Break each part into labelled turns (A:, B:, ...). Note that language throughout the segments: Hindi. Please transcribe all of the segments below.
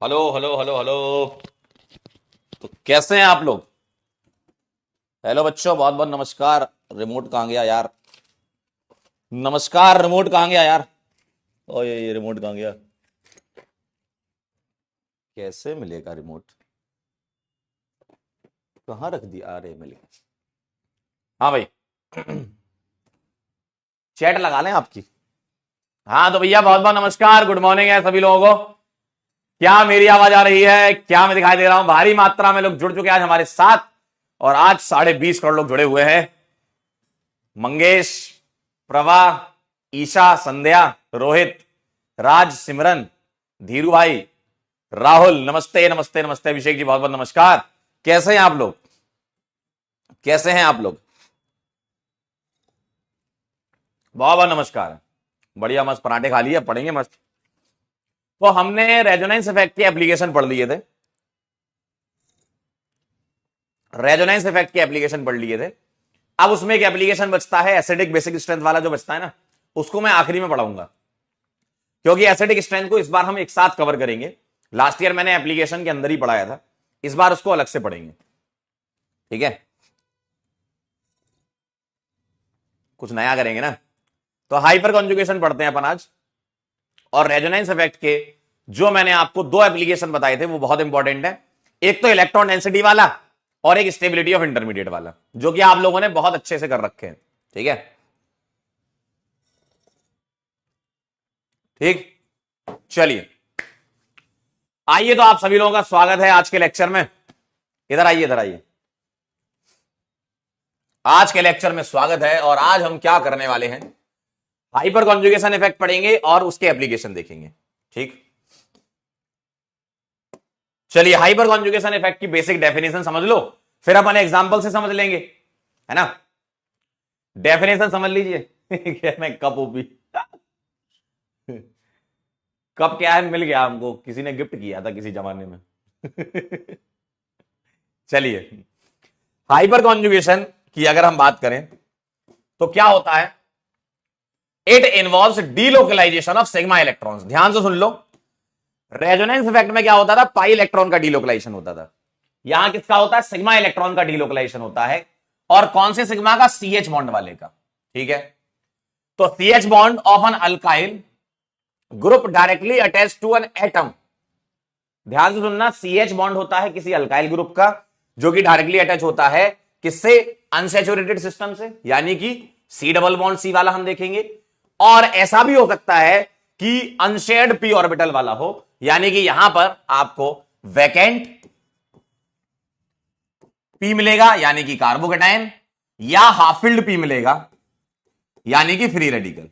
A: Hello hello hello hello. तो कैसे हैं आप लोग? हेलो बच्चों, बहुत बहुत नमस्कार। रिमोट कहाँ गया यार? नमस्कार, रिमोट कहाँ गया यार? ओ ये रिमोट कहाँ गया? कैसे मिलेगा रिमोट? कहाँ रख दिया? अरे मिल गया। हाँ भाई। चैट लगा लें आपकी। हाँ तो भैया बहुत बहुत नमस्कार, गुड मॉर्निंग है सभी लोगों को। क्या मेरी आवाज आ रही है? क्या मैं दिखाई दे रहा हूं? भारी मात्रा में लोग जुड़ चुके हैं आज हमारे साथ। और आज 20.5 करोड़ लोग जुड़े हुए हैं। मंगेश, प्रभा, ईशा, संध्या, रोहित, राज, सिमरन, धीरू भाई, राहुल, नमस्ते नमस्ते नमस्ते। अभिषेक जी बहुत बहुत नमस्कार। कैसे हैं आप लोग? कैसे हैं आप लोग? बहुत बहुत नमस्कार। बढ़िया, मस्त पराठे खा लिए, पढ़ेंगे मस्त। तो हमने रेजोनेंस इफेक्ट के एप्लीकेशन पढ़ लिए थे। रेजोनेंस इफेक्ट के एप्लीकेशन पढ़ लिए थे। अब उसमें एक एप्लीकेशन बचता है, एसिडिक बेसिक स्ट्रेंथ वाला जो बचता है ना, उसको मैं आखिरी में पढ़ाऊंगा, क्योंकि एसिडिक स्ट्रेंथ को इस बार हम एक साथ कवर करेंगे। लास्ट ईयर मैंने एप्लीकेशन के अंदर ही पढ़ाया था, इस बार उसको अलग से पढ़ेंगे। ठीक है, कुछ नया करेंगे ना। तो हाइपर कॉन्जुगेशन पढ़ते हैं अपन आज। और रेजोनेंस इफेक्ट के जो मैंने आपको दो एप्लीकेशन बताए थे वो बहुत इंपॉर्टेंट है। एक तो इलेक्ट्रॉन डेंसिटी वाला और एक स्टेबिलिटी ऑफ इंटरमीडिएट वाला, जो कि आप लोगों ने बहुत अच्छे से कर रखे हैं। ठीक है, ठीक। चलिए, आइए तो आप सभी लोगों का स्वागत है आज के लेक्चर में। इधर आइए, इधर आइए। आज के लेक्चर में स्वागत है। और आज हम क्या करने वाले हैं? हाइपर कॉन्जुगेशन इफेक्ट पढ़ेंगे और उसके एप्लीकेशन देखेंगे। ठीक। चलिए, हाइपर कॉन्जुगेशन इफेक्ट की बेसिक डेफिनेशन समझ लो, फिर अपन एग्जांपल से समझ लेंगे, है ना। डेफिनेशन समझ लीजिए। क्या मैं कप ओपी कप क्या है? मिल गया हमको, किसी ने गिफ्ट किया था किसी जमाने में। चलिए, हाइपर कॉन्जुगेशन की अगर हम बात करें तो क्या होता है? It involves delocalization of sigma electrons. ध्यान से सुन लो। रेजोनेंस इफेक्ट में क्या होता था? पाई इलेक्ट्रॉन का डीलोकलाइजेशन होता था। यहां किसका होता है? सिग्मा इलेक्ट्रॉन का डीलोकलाइजेशन होता है। और कौन से सिग्मा का? सीएच बॉन्ड वाले का। ठीक है, तो CH bond of an alkyl group directly attach to an atom. ध्यान से सुनना, सीएच बॉन्ड होता है किसी अल्काइल ग्रुप का जो कि डायरेक्टली अटैच होता है किससे? अनसैचुरेटेड सिस्टम से, यानी कि सी डबल बॉन्ड सी वाला हम देखेंगे। और ऐसा भी हो सकता है कि अनशेयर्ड पी ऑर्बिटल वाला हो, यानी कि यहां पर आपको वैकेंट पी मिलेगा यानी कि कार्बोकेटाइन, या हाफ फिल्ड पी मिलेगा यानी कि फ्री रेडिकल।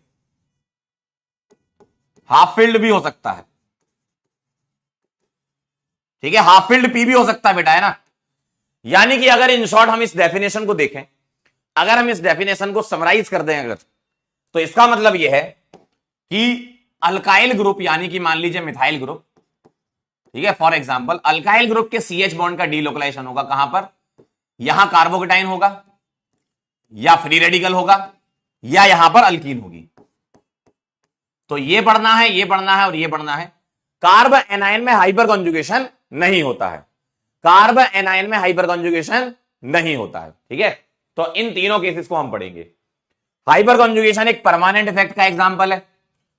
A: हाफ फिल्ड भी हो सकता है। ठीक है, हाफ फिल्ड पी भी हो सकता है बेटा, है ना। यानी कि अगर इन शॉर्ट हम इस डेफिनेशन को देखें, अगर हम इस डेफिनेशन को समराइज कर दें अगर, तो इसका मतलब यह है कि अल्काइल ग्रुप यानी कि मान लीजिए मिथाइल ग्रुप, ठीक है, फॉर एग्जांपल अल्काइल ग्रुप के सीएच बॉन्ड का डीलोकलाइजेशन होगा कहां पर? यहां कार्बोकेटाइन होगा, या फ्री रेडिकल होगा, या यहां पर अल्कीन होगी। तो ये पढ़ना है, ये पढ़ना है और ये पढ़ना है। कार्ब एनायन में हाइपर कॉन्जुगेशन नहीं होता है। कार्ब एनायन में हाइपर कॉन्जुगेशन नहीं होता है। ठीक है, तो इन तीनों केसेस को हम पढ़ेंगे। हाइपर कॉन्जुगेशन एक परमानेंट इफेक्ट का एग्जांपल है।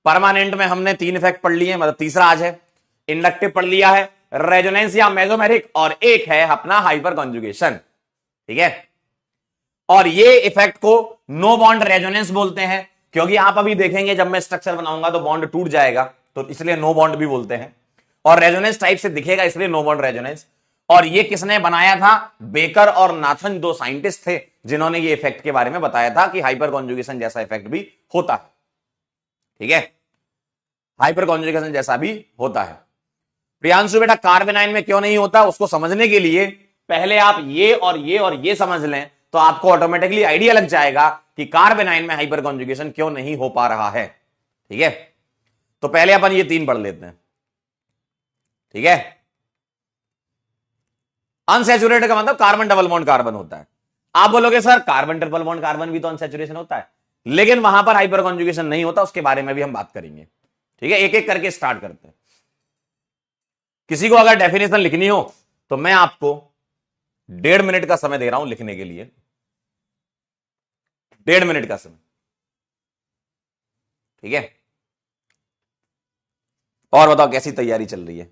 A: परमानेंट में हमने 3 इफेक्ट पढ़ लिए, मतलब तीसरा आज है। इंडक्टिव पढ़ लिया है, रेजोनेंस या मेसोमेरिक, और एक है अपना हाइपर कॉन्जुगेशन। ठीक है, और ये इफेक्ट को नो बॉन्ड रेजोनेंस बोलते हैं, क्योंकि आप अभी देखेंगे जब मैं स्ट्रक्चर बनाऊंगा तो बॉन्ड टूट जाएगा, तो इसलिए नो बॉन्ड भी बोलते हैं। और रेजोनेंस टाइप से दिखेगा इसलिए नो बॉन्ड रेजोनेंस। और ये किसने बनाया था? बेकर और नाथन, 2 साइंटिस्ट थे जिन्होंने ये इफेक्ट के बारे में बताया था कि हाइपर कॉन्जुगेशन जैसा इफेक्ट भी होता है। ठीक है, हाइपर कॉन्जुगेशन जैसा भी होता है। प्रियांशु बेटा, कार्बेनाइन में क्यों नहीं होता? उसको समझने के लिए पहले आप ये और ये और ये समझ लें, तो आपको ऑटोमेटिकली आइडिया लग जाएगा कि कार्बेनाइन में हाइपर कॉन्जुगेशन क्यों नहीं हो पा रहा है। ठीक है, तो पहले अपन ये 3 पढ़ लेते हैं। ठीक है, अनसैचुरेटेड का मतलब कार्बन डबल बॉन्ड कार्बन होता है। आप बोलोगे sir carbon triple bond carbon भी तो अनसैचुरेशन होता है, लेकिन वहां पर हाइपर कॉन्जुगेशन नहीं होता, उसके बारे में भी हम बात करेंगे। ठीक है, एक एक करके स्टार्ट करते हैं। किसी को अगर डेफिनेशन लिखनी हो तो मैं आपको 1.5 मिनट का समय दे रहा हूं लिखने के लिए, 1.5 मिनट का समय, ठीक है। और बताओ कैसी तैयारी चल रही है?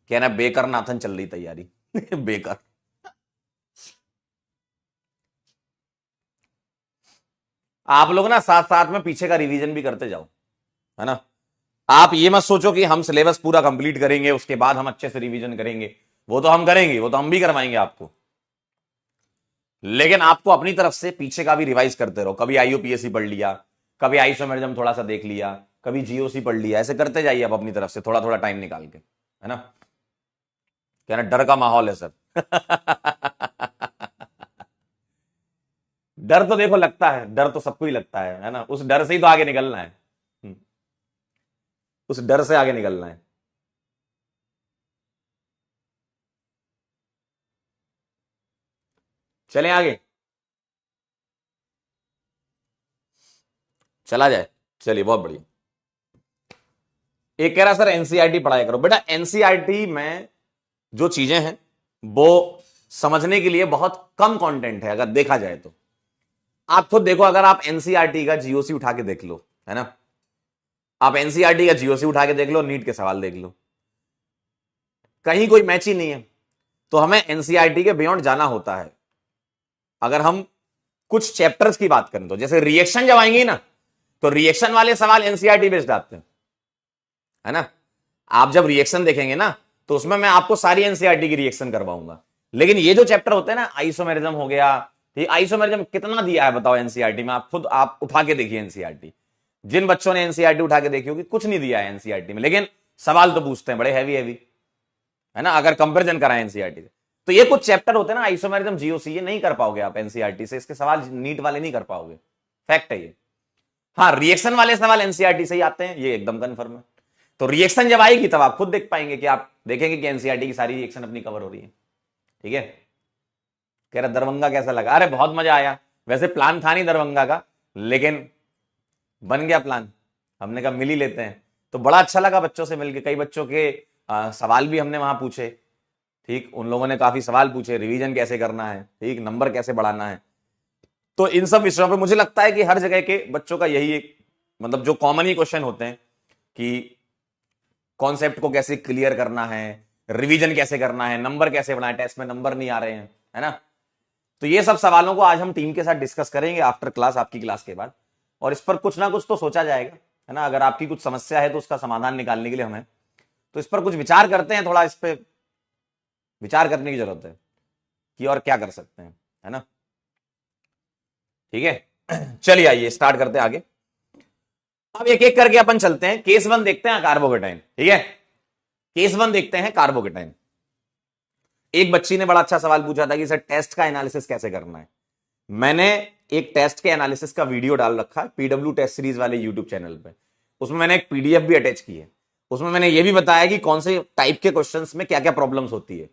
A: कहना बेकर नाथन चल रही तैयारी बेकर। आप लोग ना साथ साथ में पीछे का रिवीजन भी करते जाओ, है ना। आप ये मत सोचो कि हम सिलेबस पूरा कंप्लीट करेंगे उसके बाद हम अच्छे से रिवीजन करेंगे, वो तो हम करेंगे, वो तो हम भी करवाएंगे आपको, लेकिन आपको अपनी तरफ से पीछे का भी रिवाइज करते रहो। कभी आईयूपीएससी पढ़ लिया, कभी आइसोमेरिज्म थोड़ा सा देख लिया, कभी जीओसी पढ़ लिया, ऐसे करते जाइए आप अपनी तरफ से थोड़ा थोड़ा टाइम निकाल के, है ना। क्या ना डर का माहौल है सर डर तो देखो लगता है, डर तो सबको ही लगता है ना। उस डर से ही तो आगे निकलना है, उस डर से आगे निकलना है। चलें आगे, चला जाए, चलिए बहुत बढ़िया। एक कह रहा सर एनसीईआरटी पढ़ाया करो। बेटा एनसीईआरटी में जो चीजें हैं वो समझने के लिए बहुत कम कंटेंट है अगर देखा जाए तो। आप खुद देखो, अगर आप एनसीईआरटी का जीओसी उठा के देख लो, है ना, आप एनसीईआरटी का जीओसी उठा के देख लो, नीट के सवाल देख लो, कहीं कोई मैच ही नहीं है। तो हमें एनसीईआरटी के बियॉन्ड जाना होता है। अगर हम कुछ चैप्टर्स की बात करें तो जैसे रिएक्शन जब आएंगी ना, तो रिएक्शन वाले सवाल एनसीईआरटी बेस्ड आते हैं, है ना। आप जब रिएक्शन देखेंगे ना तो उसमें मैं आपको सारी एनसीईआरटी की रिएक्शन करवाऊंगा। लेकिन ये जो चैप्टर होते हैं ना, आइसोमेरिज्म हो गया, ठीक, आइसोमेरिज्म कितना दिया है बताओ एनसीईआरटी में? आप खुद आप उठा के देखिए एनसीईआरटी। जिन बच्चों ने एनसीईआरटी उठा के देखी होगी, कुछ नहीं दिया है एनसीईआरटी में, लेकिन सवाल तो पूछते हैं बड़े हैवी हैवी, है ना, अगर कंपेरिजन कराएं एनसीईआरटी से। तो ये कुछ चैप्टर होते हैं ना, आइसोमेरिज्म, जीओसी, ये नहीं कर पाओगे आप एनसीईआरटी से, इसके सवाल नीट वाले नहीं कर पाओगे, फैक्ट है ये। हाँ, रिएक्शन वाले सवाल एनसीईआरटी से ही आते हैं, ये एकदम कंफर्म है। तो रिएक्शन जब आएगी तब आप खुद देख पाएंगे कि आप देखेंगे कि एनसीईआरटी की सारी रिएक्शन अपनी कवर हो रही है, ठीक है। कह रहा दरभंगा कैसा लगा? अरे बहुत मजा आया, वैसे प्लान था नहीं दरभंगा का, लेकिन बन गया प्लान, हमने कहा मिल ही लेते हैं। तो बड़ा अच्छा लगा बच्चों से मिलके, कई बच्चों के सवाल भी हमने वहां पूछे, ठीक, उन लोगों ने काफी सवाल पूछे, रिवीजन कैसे करना है, ठीक, नंबर कैसे बढ़ाना है। तो इन सब विषयों पे मुझे लगता है कि हर जगह के बच्चों का यही एक मतलब जो कॉमन ही क्वेश्चन होते हैं कि कॉन्सेप्ट को कैसे क्लियर करना है, रिवीजन कैसे करना है, नंबर कैसे बढ़ाएं, टेस्ट में नंबर नहीं आ रहे हैं, है ना। तो ये सब सवालों को आज हम टीम के साथ डिस्कस करेंगे आफ्टर क्लास, आपकी क्लास के बाद, और इस पर कुछ ना कुछ तो सोचा जाएगा, है ना। अगर आपकी कुछ समस्या है तो उसका समाधान निकालने के लिए हमें तो इस पर कुछ विचार करते हैं, थोड़ा इस पर विचार करने की जरूरत है कि और क्या कर सकते हैं, है ना। ठीक है चलिए आइए स्टार्ट करते हैं आगे। अब एक एक करके अपन चलते हैं। केस 1 देखते हैं कार्बोकेटाइन, ठीक है। केस 1 देखते हैं कार्बोकेटाइन। एक बच्ची ने बड़ा अच्छा सवाल पूछा था कि सर टेस्ट का एनालिसिस कैसे करना है। मैंने एक टेस्ट के एनालिसिस का वीडियो डाल रखा है पीडब्ल्यू टेस्ट सीरीज वाले यूट्यूब चैनल पे। उसमें मैंने एक पीडीएफ भी अटैच की है। उसमें मैंने ये भी बताया कि कौन से टाइप के क्वेश्चंस में क्या क्या प्रॉब्लम्स होती है।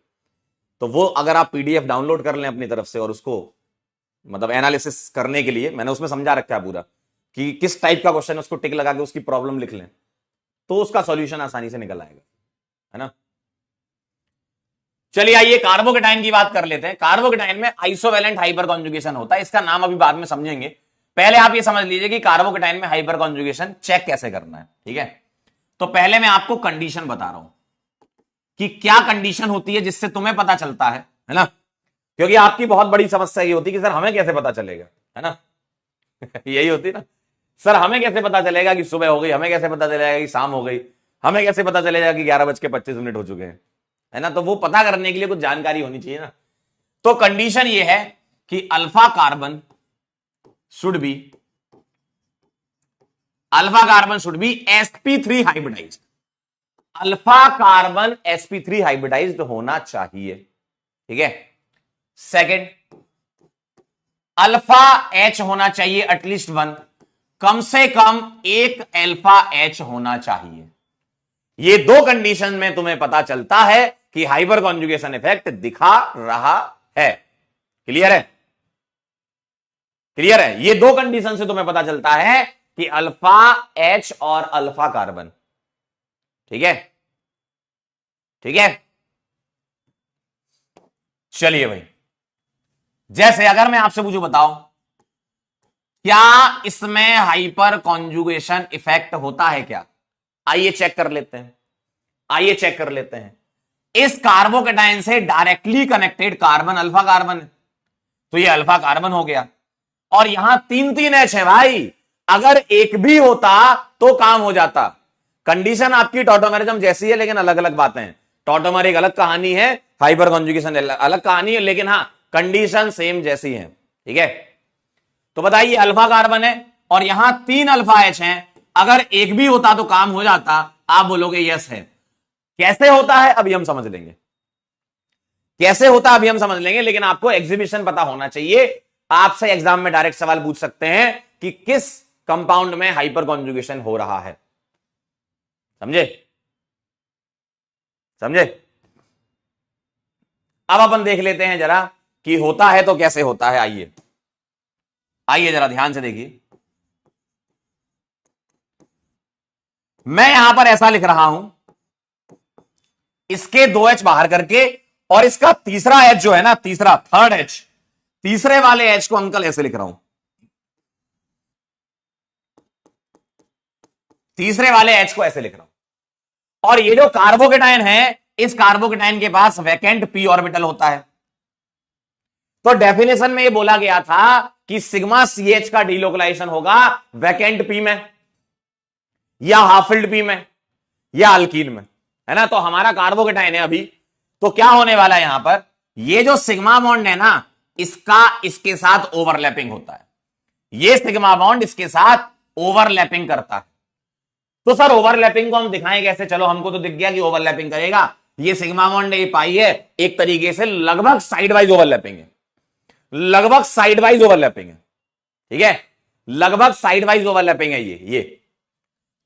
A: तो वो अगर आप पीडीएफ डाउनलोड कर लें अपनी तरफ से और उसको मतलब एनालिसिस करने के लिए मैंने उसमें समझा रखा है पूरा कि किस टाइप का क्वेश्चन, उसको टिक लगा के उसकी प्रॉब्लम लिख लें तो उसका सॉल्यूशन आसानी से निकल आएगा, है ना। चलिए आइए कार्बोकेटाइन की बात कर लेते हैं। कार्बोकेटाइन में आइसोवेलेंट हाइपर कॉन्जुगेशन होता है। इसका नाम अभी बाद में समझेंगे, पहले आप ये समझ लीजिए कि कार्बोकेटाइन में हाइपर कॉन्जुगेशन चेक कैसे करना है, ठीक है। तो पहले मैं आपको कंडीशन बता रहा हूं कि क्या कंडीशन होती है जिससे तुम्हें पता चलता है ना। क्योंकि आपकी बहुत बड़ी समस्या ये होती है कि सर हमें कैसे पता चलेगा, है ना यही होती है ना, सर हमें कैसे पता चलेगा कि सुबह हो गई, हमें कैसे पता चलेगा कि शाम हो गई, हमें कैसे पता चलेगा कि 11:25 हो चुके हैं, है ना। तो वो पता करने के लिए कुछ जानकारी होनी चाहिए ना। तो कंडीशन ये है कि alpha carbon should be sp3 hybridized. Alpha carbon sp3 hybridized होना चाहिए, ठीक है। सेकंड, अल्फा एच होना चाहिए एटलीस्ट 1, कम से कम एक अल्फा एच होना चाहिए। ये दो कंडीशन में तुम्हें पता चलता है कि हाइपर कॉन्जुगेशन इफेक्ट दिखा रहा है। क्लियर है? क्लियर है? ये दो कंडीशन से तुम्हें पता चलता है कि अल्फा एच और अल्फा कार्बन ठीक है, ठीक है। चलिए भाई, जैसे अगर मैं आपसे पूछूं, बताओ क्या इसमें हाइपर कॉन्जुगेशन इफेक्ट होता है क्या? आइए चेक कर लेते हैं, आइए चेक कर लेते हैं। इस कार्बोकेटाइन से directly connected carbon alpha carbon है, तो ये अल्फा कार्बन हो गया, और यहां 3 H है भाई। अगर एक भी होता तो काम हो जाता। कंडीशन आपकी टॉटोमेरिज्म जैसी है, लेकिन अलग अलग बातें हैं। टॉटोमर एक अलग कहानी है, हाइपर कॉन्जुगेशन अलग कहानी है, लेकिन हां कंडीशन सेम जैसी है, ठीक है। तो बताइए, अल्फा कार्बन है और यहां 3 अल्फा H हैं, अगर एक भी होता तो काम हो जाता। आप बोलोगे यस है। कैसे होता है अभी हम समझ लेंगे, कैसे होता है अभी हम समझ लेंगे, लेकिन आपको एग्जीबिशन पता होना चाहिए। आपसे एग्जाम में डायरेक्ट सवाल पूछ सकते हैं कि किस कंपाउंड में हाइपर कॉन्जुगेशन हो रहा है। समझे, समझे। अब अपन देख लेते हैं जरा कि होता है तो कैसे होता है। आइए, आइए जरा ध्यान से देखिए। मैं यहां पर ऐसा लिख रहा हूं, इसके 2 H बाहर करके, और इसका तीसरा H जो है ना, तीसरा थर्ड H, तीसरे वाले H को अंकल ऐसे लिख रहा हूं, तीसरे वाले H को ऐसे लिख रहा हूं। और ये जो कार्बोकेटाइन है, इस कार्बोकेटाइन के पास वैकेंट p ऑर्बिटल होता है। तो डेफिनेशन में ये बोला गया था कि सिग्मा CH का डीलोकलाइजेशन होगा वैकेंट p में, या हाफ फिल्ड p में, या अल्कीन में, है ना। तो हमारा कार्बोकेटाइन है अभी, तो क्या होने वाला है यहां पर, ये जो सिग्मा बॉन्ड है ना, इसका इसके साथ ओवरलैपिंग होता है। ये सिग्मा बॉन्ड इसके साथ ओवरलैपिंग करता है। तो सर ओवरलैपिंग को हम दिखाएं कैसे? चलो, हमको तो दिख गया कि ओवरलैपिंग करेगा। ये सिग्मा बॉन्ड ये पाई है, एक तरीके से लगभग साइड वाइज ओवरलैपिंग है, लगभग साइड वाइज ओवरलैपिंग है, ठीक है। लगभग साइड वाइज ओवरलैपिंग है, ये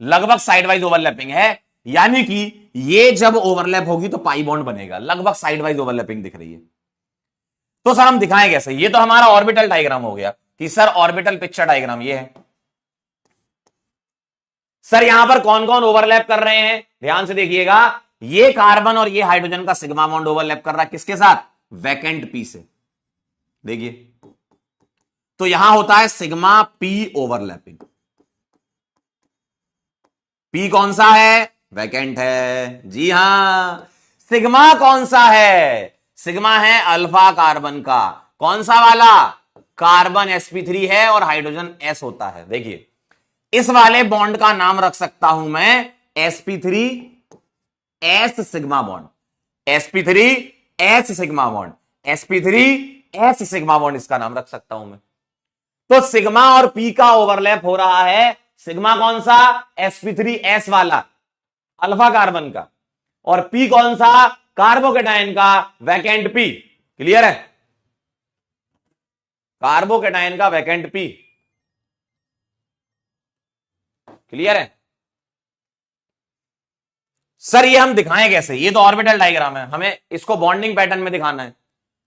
A: लगभग साइड वाइज ओवरलैपिंग है। यानी कि ये जब ओवरलैप होगी तो पाई बॉन्ड बनेगा। लगभग साइड वाइज ओवरलैपिंग दिख रही है। तो सर हम दिखाएं कैसे? ये तो हमारा ऑर्बिटल डायग्राम हो गया कि सर ऑर्बिटल पिक्चर डायग्राम ये है। सर यहां पर कौन कौन ओवरलैप कर रहे हैं, ध्यान से देखिएगा। ये कार्बन और ये हाइड्रोजन का सिग्मा बॉन्ड ओवरलैप कर रहा है, किसके साथ? वैकेंट p से। देखिए, तो यहां होता है सिग्मा p ओवरलैपिंग। p कौन सा है? वैकेंट है, जी हां। सिग्मा कौन सा है? सिग्मा है अल्फा कार्बन का। कौन सा वाला? कार्बन sp3 है और हाइड्रोजन s होता है। देखिए, इस वाले बॉन्ड का नाम रख सकता हूं मैं sp3 s sigma bond, sp3 s sigma bond, sp3 s sigma bond, इसका नाम रख सकता हूं मैं। तो सिग्मा और p का ओवरलैप हो रहा है। सिग्मा कौन सा? sp3s वाला, अल्फा कार्बन का, और p कौन सा? कार्बोकेटाइन का, वैकेंट p। क्लियर है? कार्बोकेटाइन का वैकेंट p। क्लियर है? सर ये हम दिखाएं कैसे? ये तो ऑर्बिटल डायग्राम है, हमें इसको बॉन्डिंग पैटर्न में दिखाना है।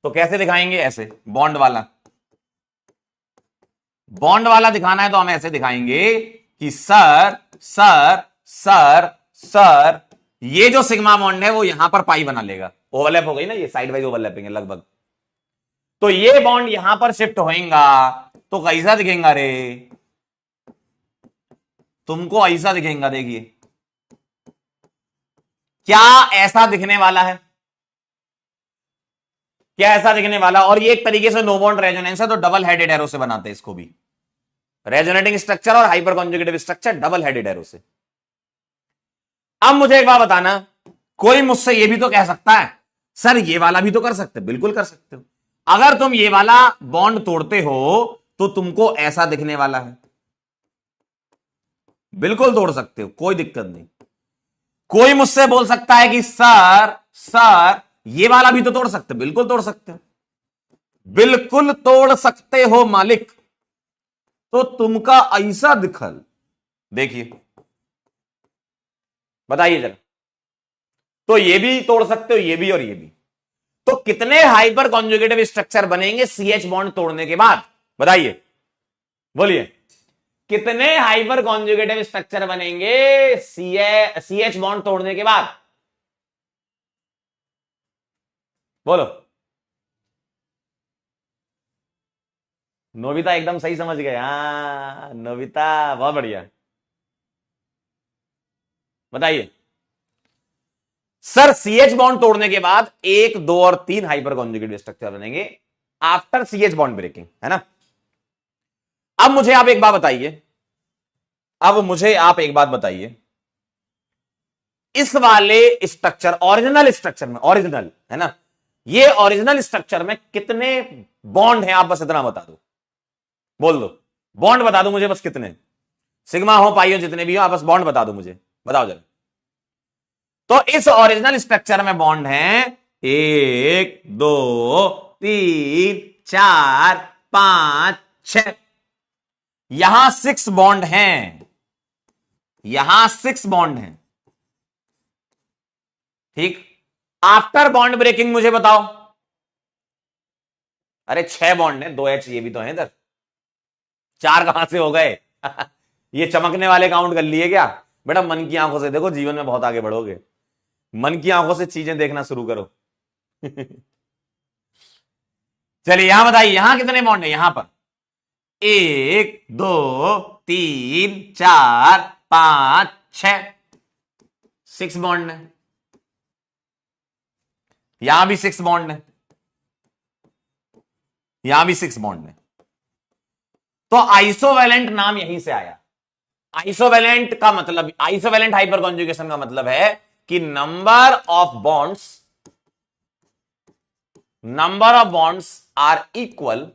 A: तो कैसे दिखाएंगे? ऐसे, बॉन्ड वाला, बॉन्ड वाला दिखाना है तो हम ऐसे दिखाएंगे कि सर सर सर सर, ये जो सिग्मा बॉन्ड है वो यहां पर पाई बना लेगा। ओवरलैप हो गई ना, ये साइड वाइज ओवरलैपिंग है लगभग। तो ये बॉन्ड यहां पर शिफ्ट होएगा तो कैसा दिखेगा रे? तुमको ऐसा दिखेगा। देखिए, क्या ऐसा दिखने वाला है? क्या ऐसा दिखने वाला? और ये एक तरीके से नो बॉन्ड रेजोनेंस है, तो डबल हेडेड एरो से बनाते हैं इसको भी। रेजोनेटिंग स्ट्रक्चर और hyper conjugative structure double headed arrow से। अब मुझे एक बात बताना, कोई मुझसे ये भी तो कह सकता है सर ये वाला भी तो कर सकते। बिल्कुल कर सकते हो। अगर तुम ये वाला बॉन्ड तोड़ते हो तो तुमको ऐसा दिखने वाला है। बिल्कुल तोड़ सकते हो, कोई दिक्कत नहीं। कोई मुझसे बोल सकता है कि सर सर ये वाला भी तो तोड़ सकते। बिल्कुल तोड़ सकते हो, बिल्कुल तोड़ सकते हो मालिक। तो तुमका ऐसा दिखल, देखिए, बताइए जरा। तो ये भी तोड़ सकते हो, ये भी और ये भी। तो कितने हाइपर कॉन्जुगेटिव स्ट्रक्चर बनेंगे CH बॉन्ड तोड़ने के बाद? बताइए, बोलिए, कितने हाइपर कॉन्जुगेटिव स्ट्रक्चर बनेंगे CH बॉन्ड तोड़ने के बाद? बोलो। नोबिता एकदम सही समझ गए। हाँ नोबिता बहुत बढ़िया। बताइए सर, CH बॉन्ड तोड़ने के बाद 1, 2 और 3 हाइपर कॉन्जुगेटिव स्ट्रक्चर बनेंगे आफ्टर CH बॉन्ड ब्रेकिंग, है ना। अब मुझे आप एक बात बताइए, इस वाले स्ट्रक्चर, ओरिजिनल स्ट्रक्चर में, ओरिजिनल है ना, ये ओरिजिनल स्ट्रक्चर में कितने बॉन्ड हैं? आप बस इतना बता दो, बोल दो बॉन्ड बता दो मुझे बस कितने, सिग्मा हो पाई हो जितने भी हो, आप बस बॉन्ड बता दो मुझे, बताओ जरा। तो इस ओरिजिनल स्ट्रक्चर में बॉन्ड हैं 1, 2, 3, 4, 5, 6। यहां 6 बॉन्ड हैं, यहां 6 बॉन्ड हैं, ठीक। आफ्टर बॉन्ड ब्रेकिंग मुझे बताओ। अरे 6 बॉन्ड हैं, 2 H ये भी तो हैं इधर, 4 कहां से हो गए? ये चमकने वाले काउंट कर लिए क्या? बेटा मन की आंखों से देखो, जीवन में बहुत आगे बढ़ोगे। मन की आंखों से चीजें देखना शुरू करो। चलिए यहां बताइए, यहां कितने बॉन्ड है? यहां पर 1, 2, 3, 4, 5, 6, 6 बॉन्ड है। यहां भी 6 बॉन्ड है, यहां भी 6 बॉन्ड है। तो आइसोवेलेंट नाम यहीं से आया। आइसोवेलेंट का मतलब, आइसोवेलेंट हाइपर कॉन्जुगेशन का मतलब है कि number of bonds are equal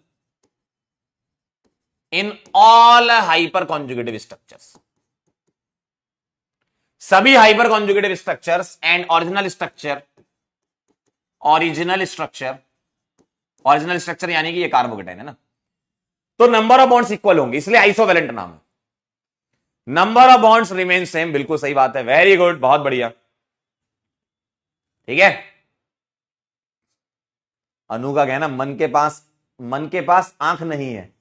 A: in all hyper conjugative structures. सभी hyper conjugative structures and original structure यानी कि ये कार्बोकेटाइन है ना, तो नंबर ऑफ बॉन्ड्स इक्वल होंगे, इसलिए आइसोवेलेंट नाम है। Number of bonds remain same, बिल्कुल सही बात है, वेरी गुड, बहुत बढ़िया, ठीक है। अनु का कहना मन के पास आंख नहीं है।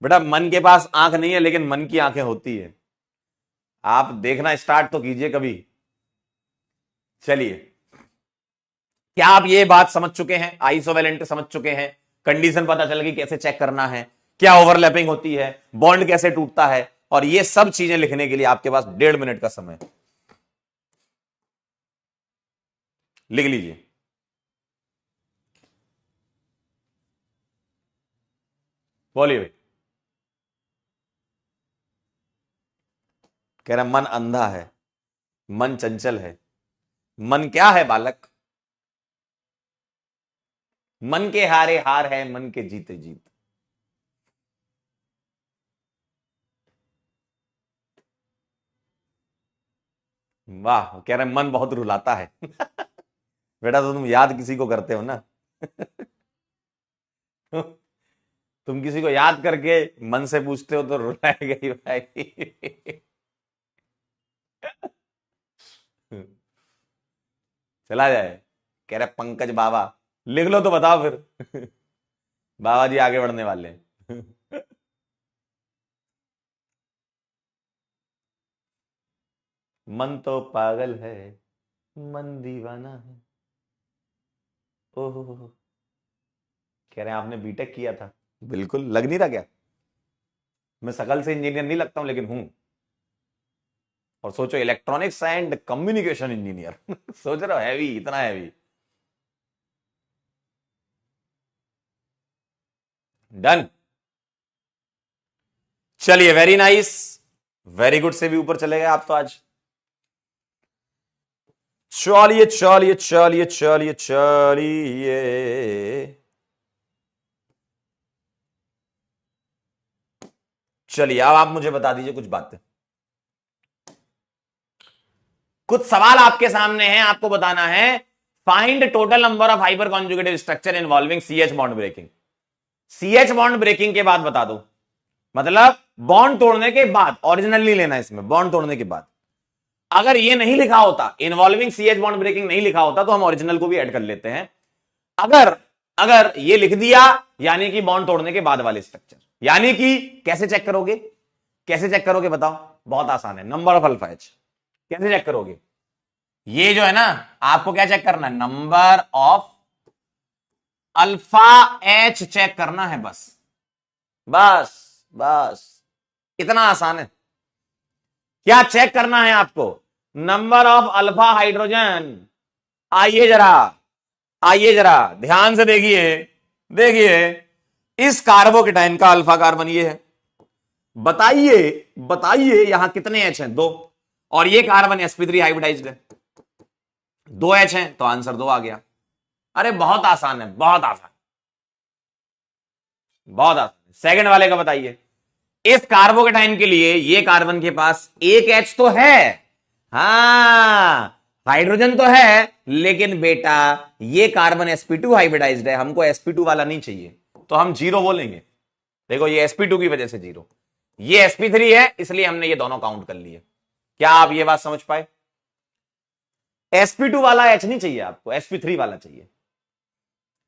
A: बेटा मन के पास आंख नहीं है, लेकिन मन की आंखें होती है। आप देखना स्टार्ट तो कीजिए कभी। चलिए, क्या आप ये बात समझ चुके हैं? आइसोवेलेंट समझ चुके हैं, कंडीशन पता चल गई कैसे चेक करना है, क्या ओवरलैपिंग होती है, बॉन्ड कैसे टूटता है, और ये सब चीजें लिखने के लिए आपके पास 1.5 मिनट का समय है। लिख लीजिए। बोलिए भाई। कह रहा मन अंधा है, मन चंचल है। मन क्या है बालक? मन के हारे हार है, मन के जीते जीत। वाह, कह रहे मन बहुत रुलाता है। बेटा तो तुम याद किसी को करते हो ना। तुम किसी को याद करके मन से पूछते हो तो रुलाएगा ही भाई। चला जाए। कह रहे पंकज बाबा, लिख लो तो बताओ फिर। बाबा जी आगे बढ़ने वाले हैं। मन तो पागल है, मन दीवाना है। ओहो, कह रहे हैं आपने बीटेक किया था? बिल्कुल, लग नहीं रहा क्या? मैं शकल से इंजीनियर नहीं लगता हूं, लेकिन हूं। और सोचो इलेक्ट्रॉनिक्स एंड कम्युनिकेशन इंजीनियर। सोच रहे हो, हैवी, इतना हैवी। डन। चलिए, वेरी नाइस, वेरी गुड से भी ऊपर चले गए आप तो आज। चलिए चलिए चलिए चलिए चलिए, चलिए अब आप मुझे बता दीजिए कुछ बातें। कुछ सवाल आपके सामने हैं, आपको बताना है find total number of hyper conjugative structure involving CH bond breaking. CH bond breaking के बाद बता दो, मतलब बॉन्ड तोड़ने के बाद, ओरिजिनल नहीं लेना इसमें, बॉन्ड तोड़ने के बाद। अगर ये नहीं लिखा होता, इन्वॉल्विंग CH बॉन्ड ब्रेकिंग नहीं लिखा होता, तो हम ओरिजिनल को भी ऐड कर लेते हैं। अगर अगर ये लिख दिया यानी कि बॉन्ड तोड़ने के बाद वाले स्ट्रक्चर, यानी कि कैसे चेक करोगे, कैसे चेक करोगे बताओ? बहुत आसान है, नंबर ऑफ अल्फा एच। कैसे चेक करोगे? ये जो है ना, आपको क्या चेक करना है? Number of alpha H check करना है, बस बस बस, इतना आसान है। क्या चेक करना है आपको? Number of alpha hydrogen. आइए जरा, आइए जरा ध्यान से देखिए, देखिए इस कार्बोकेटाइन का अल्फा कार्बन ये है, बताइए बताइए यहां कितने एच हैं? 2। और ये कार्बन sp3 हाइब्रिडाइज्ड है, 2 एच हैं, तो आंसर 2 आ गया। अरे बहुत आसान है, बहुत आसान, बहुत आसान। सेकंड वाले का बताइए। इस कार्बोकेटाइन के लिए ये कार्बन के पास एक एच तो है, हां हाइड्रोजन तो है, लेकिन बेटा ये कार्बन sp2 हाइब्रिडाइज्ड है, हमको sp2 वाला नहीं चाहिए, तो हम 0 बोलेंगे। देखो ये sp2 की वजह से 0, ये sp3 है इसलिए हमने ये दोनों काउंट कर लिए। क्या आप ये बात समझ पाए? sp2 वाला एच नहीं चाहिए आपको, sp3 वाला चाहिए।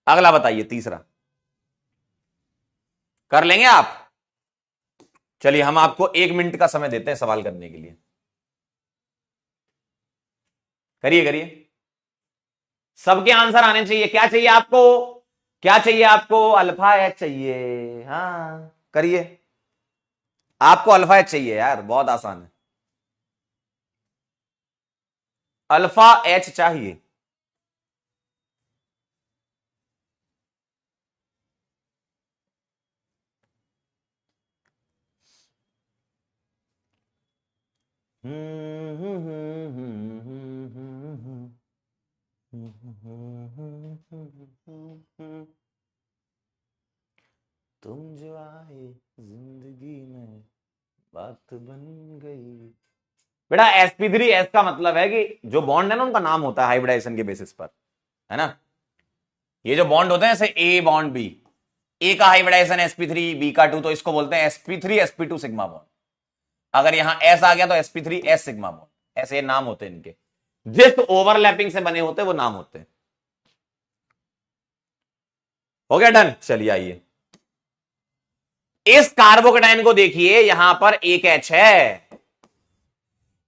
A: अगला बताइए, तीसरा कर लेंगे आप? चलिए हम आपको 1 मिनट का समय देते हैं सवाल करने के लिए, करिए करिए, सबके आंसर आने चाहिए। क्या चाहिए आपको? क्या चाहिए आपको? अल्फा एच चाहिए, हाँ करिए, आपको अल्फा एच चाहिए यार, बहुत आसान है, अल्फा एच चाहिए। तुम जो आए जिंदगी में बात बन गई। बेटा sp3s का मतलब है कि जो बॉन्ड है ना उनका नाम होता है हाइब्रिडाइजेशन के बेसिस पर, है ना? ये जो बॉन्ड होते हैं जैसे ए बॉन्ड बी, ए का हाइब्रिडाइजेशन sp3, बी का 2, तो इसको बोलते हैं sp3 sp2 सिग्मा बॉन्ड। अगर यहां s आ गया तो sp3s सिग्मा बॉन्ड, ऐसे नाम होते हैं इनके, जिस ओवरलैपिंग से बने होते हैं वो नाम होते हैं। हो गया डन? चलिए आइए, इस कार्बोकेटाइन को देखिए, यहां पर एक एच है,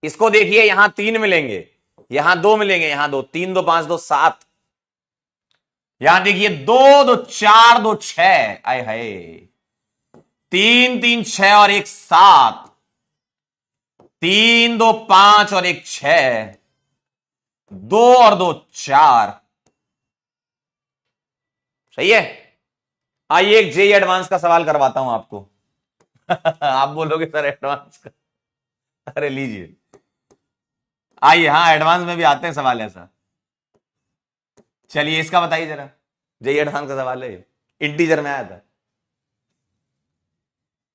A: इसको देखिए यहां 3 मिलेंगे, यहां 2 मिलेंगे, यहां 2, 3 2 5 2 7, यहां देखिए 2 2 4 2 6, आए हाय 3 3 6 और 1 7, 3 2 5 और 1 6, 2 और 2 4, सही है। आइए एक जेई एडवांस का सवाल करवाता हूं आपको। आप बोलोगे सर एडवांस का, अरे लीजिए आइए, हाँ एडवांस में भी आते हैं सवाल ऐसा। चलिए इसका बताइए जरा, जेई एडवांस का सवाल है, इंटीजर में आया था,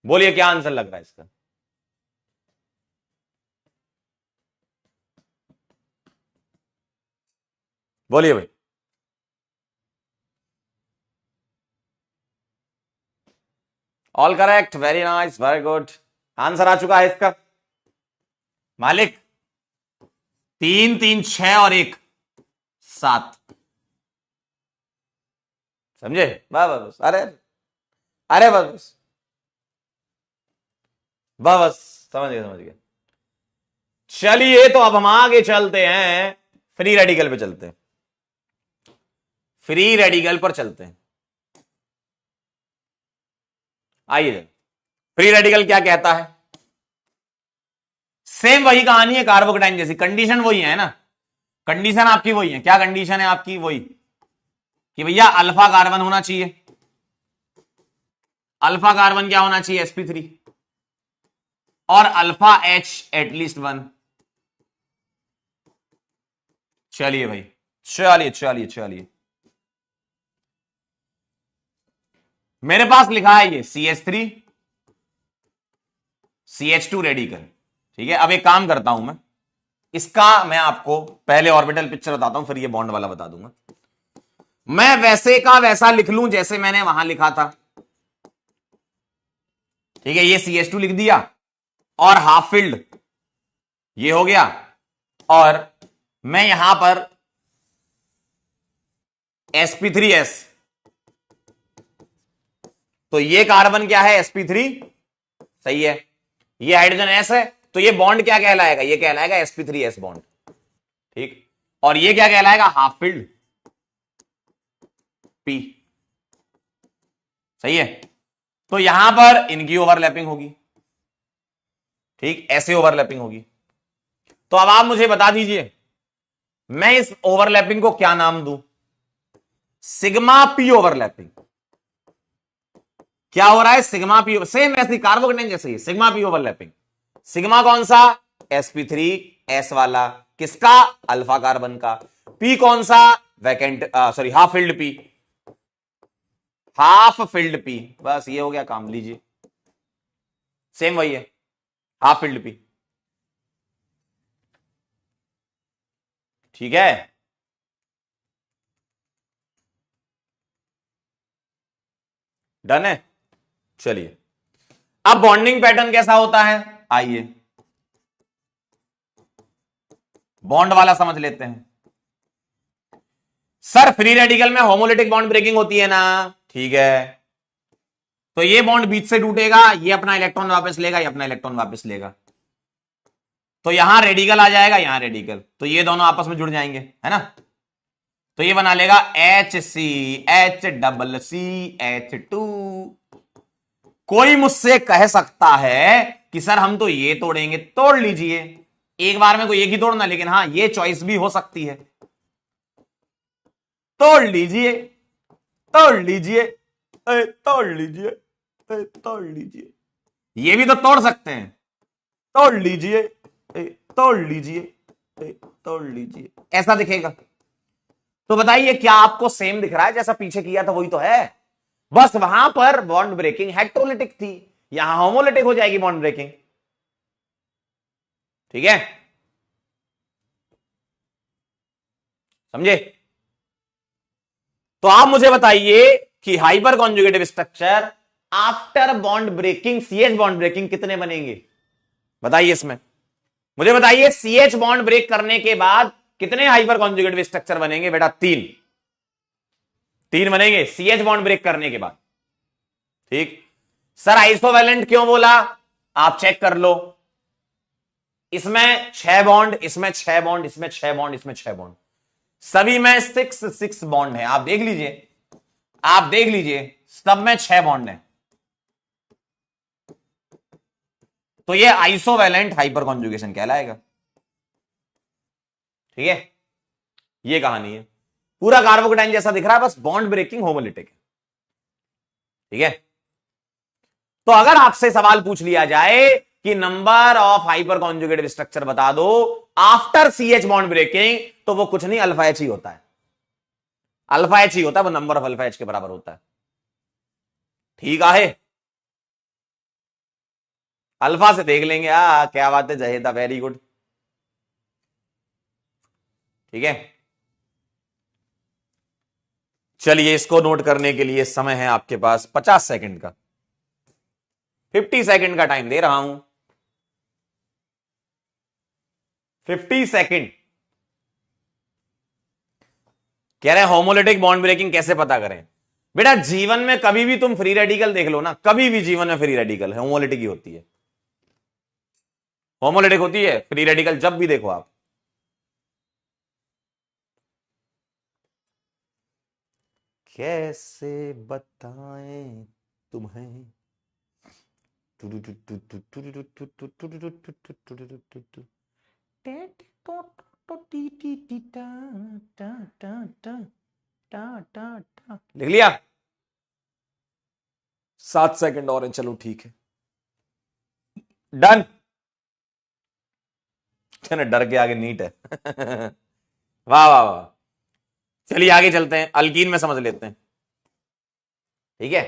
A: बोलिए क्या आंसर लग रहा है इसका? बोलिए भाई। All correct, very nice, very good, answer आ चुका है इसका मालिक। 3 3 6 और 1 7, समझे? बस बस, अरे अरे बस बस बस बस, समझ गए समझ गए। चलिए तो अब हम आगे चलते हैं, फ्री रेडिकल पे चलते हैं, फ्री रेडिकल पर चलते हैं। आइए, फ्री रेडिकल क्या कहता है? सेम वही कहानी है कार्बोकेटाइन जैसी, कंडीशन वही है ना, कंडीशन आपकी वही है। क्या कंडीशन है आपकी? वही कि भैया अल्फा कार्बन होना चाहिए, अल्फा कार्बन क्या होना चाहिए? sp3, और अल्फा एच एटलीस्ट 1। चलिए भाई, चलिए चलिए चलिए, मेरे पास लिखा है ये CH3 CH2 रेडिकल, ठीक है। अब एक काम करता हूं इसका मैं आपको पहले ऑर्बिटल पिक्चर बताता हूं, फिर ये बॉन्ड वाला बता दूंगा। मैं वैसे का वैसा लिख लूं जैसे मैंने वहां लिखा था, ठीक है। ये CH2 लिख दिया और हाफ फिल्ड ये हो गया, और मैं यहां पर sp3s तो ये कार्बन क्या है, sp3, सही है। ये हाइड्रोजन s है, तो ये बॉन्ड क्या कहलाएगा, ये कहलाएगा sp3s बॉन्ड, ठीक। और ये क्या कहलाएगा, हाफ फिल्ड p, सही है। तो यहां पर इनकी ओवरलैपिंग होगी, ठीक, ऐसे ओवरलैपिंग होगी। तो अब आप मुझे बता दीजिए, मैं इस ओवरलैपिंग को क्या नाम दूं, सिग्मा पी ओवरलैपिंग। क्या हो रहा है, सिग्मा पी, सेम ऐसी कार्बोकेटाइन जैसे ही, सिग्मा पी ओवरलैपिंग। सिग्मा कौन सा, sp3s वाला, किसका, अल्फा कार्बन का। पी कौन सा, vacant, sorry half filled P, half filled P, बस ये हो गया काम, लीजिए सेम वही है, हाफ फिल्ड पी, ठीक है। डन है, चलिए अब बॉन्डिंग पैटर्न कैसा होता है, आइए बॉन्ड वाला समझ लेते हैं। सर फ्री रेडिकल में होमोलिटिक बॉन्ड ब्रेकिंग होती है ना, ठीक है। तो ये बॉन्ड बीच से टूटेगा, ये अपना इलेक्ट्रॉन वापस लेगा, ये अपना इलेक्ट्रॉन वापस लेगा, तो यहां रेडिकल आ जाएगा, यहां रेडिकल, तो ये दोनों आपस में जुड़ जाएंगे, है ना। तो ये बना लेगा HCH+CH2। कोई मुझसे कह सकता है कि सर हम तो ये तोड़ेंगे, तोड़ लीजिए, एक बार में कोई एक ही तोड़ना, लेकिन हां ये चॉइस भी हो सकती है, तोड़ लीजिए, तोड़ लीजिए, तोड़ लीजिए, तोड़ लीजिए, ये भी तो तोड़ सकते हैं, तोड़ लीजिए, तोड़ लीजिए, तोड़ लीजिए, ऐसा दिखेगा। तो बताइए क्या आपको सेम दिख रहा है, जैसा पीछे किया था वही तो है, बस वहां पर बॉन्ड ब्रेकिंग हेटेरोलिटिक थी, यहां होमोलिटिक हो जाएगी बॉन्ड ब्रेकिंग, ठीक है, समझे। तो आप मुझे बताइए कि hyper conjugative structure after bond breaking, CH bond breaking कितने बनेंगे, बताइए इसमें मुझे बताइए, सीएच बॉन्ड ब्रेक करने के बाद कितने हाइपर कॉन्जुगेटिव स्ट्रक्चर बनेंगे बेटा, तीन, तीन बनेंगे सीएच बॉन्ड ब्रेक करने के बाद, ठीक। सर आइसोवेलेंट क्यों बोला, आप चेक कर लो, इसमें 6 बॉन्ड, इसमें 6 बॉन्ड, इसमें 6 बॉन्ड, इसमें 6 बॉन्ड, सभी में 6 बॉन्ड है, आप देख लीजिए, आप देख लीजिए, सब में 6 बॉन्ड है, तो ये आइसोवेलेंट हाइपर कॉन्जुगेशन कहलाएगा, ठीक है। ये कहानी है, पूरा कार्बोकेटाइन जैसा दिख रहा है, बस बॉन्ड ब्रेकिंग होमोलिटिक है, ठीक है। तो अगर आपसे सवाल पूछ लिया जाए कि number of hyper conjugative structure बता दो आफ्टर सीएच बॉन्ड ब्रेकिंग, तो वो कुछ नहीं, अल्फा एच ही होता है, अल्फा एच ही होता है, वो नंबर ऑफ अल्फा एच के बराबर होता है, ठीक है। अल्फा से देख लेंगे, क्या बात है जहेदा, वेरी गुड, ठीक है। चलिए इसको नोट करने के लिए समय है आपके पास 50 सेकंड का, 50 सेकंड का टाइम दे रहा हूं, 50 सेकंड। कह रहे हैं होमोलिटिक बॉन्ड ब्रेकिंग कैसे पता करें, बेटा जीवन में कभी भी तुम फ्री रेडिकल देख लो ना, कभी भी जीवन में फ्री रेडिकल है होमोलिटिक ही होती है, होमोलिटिक होती है फ्री रेडिकल, जब भी देखो आप। कैसे बताएं तुम्हें, लिख लिया, 7 सेकंड और है, चलो ठीक है, डन। डर के आगे नीट है वाह वाह वाह। चलिए आगे चलते हैं, अल्कीन में समझ लेते हैं, ठीक है।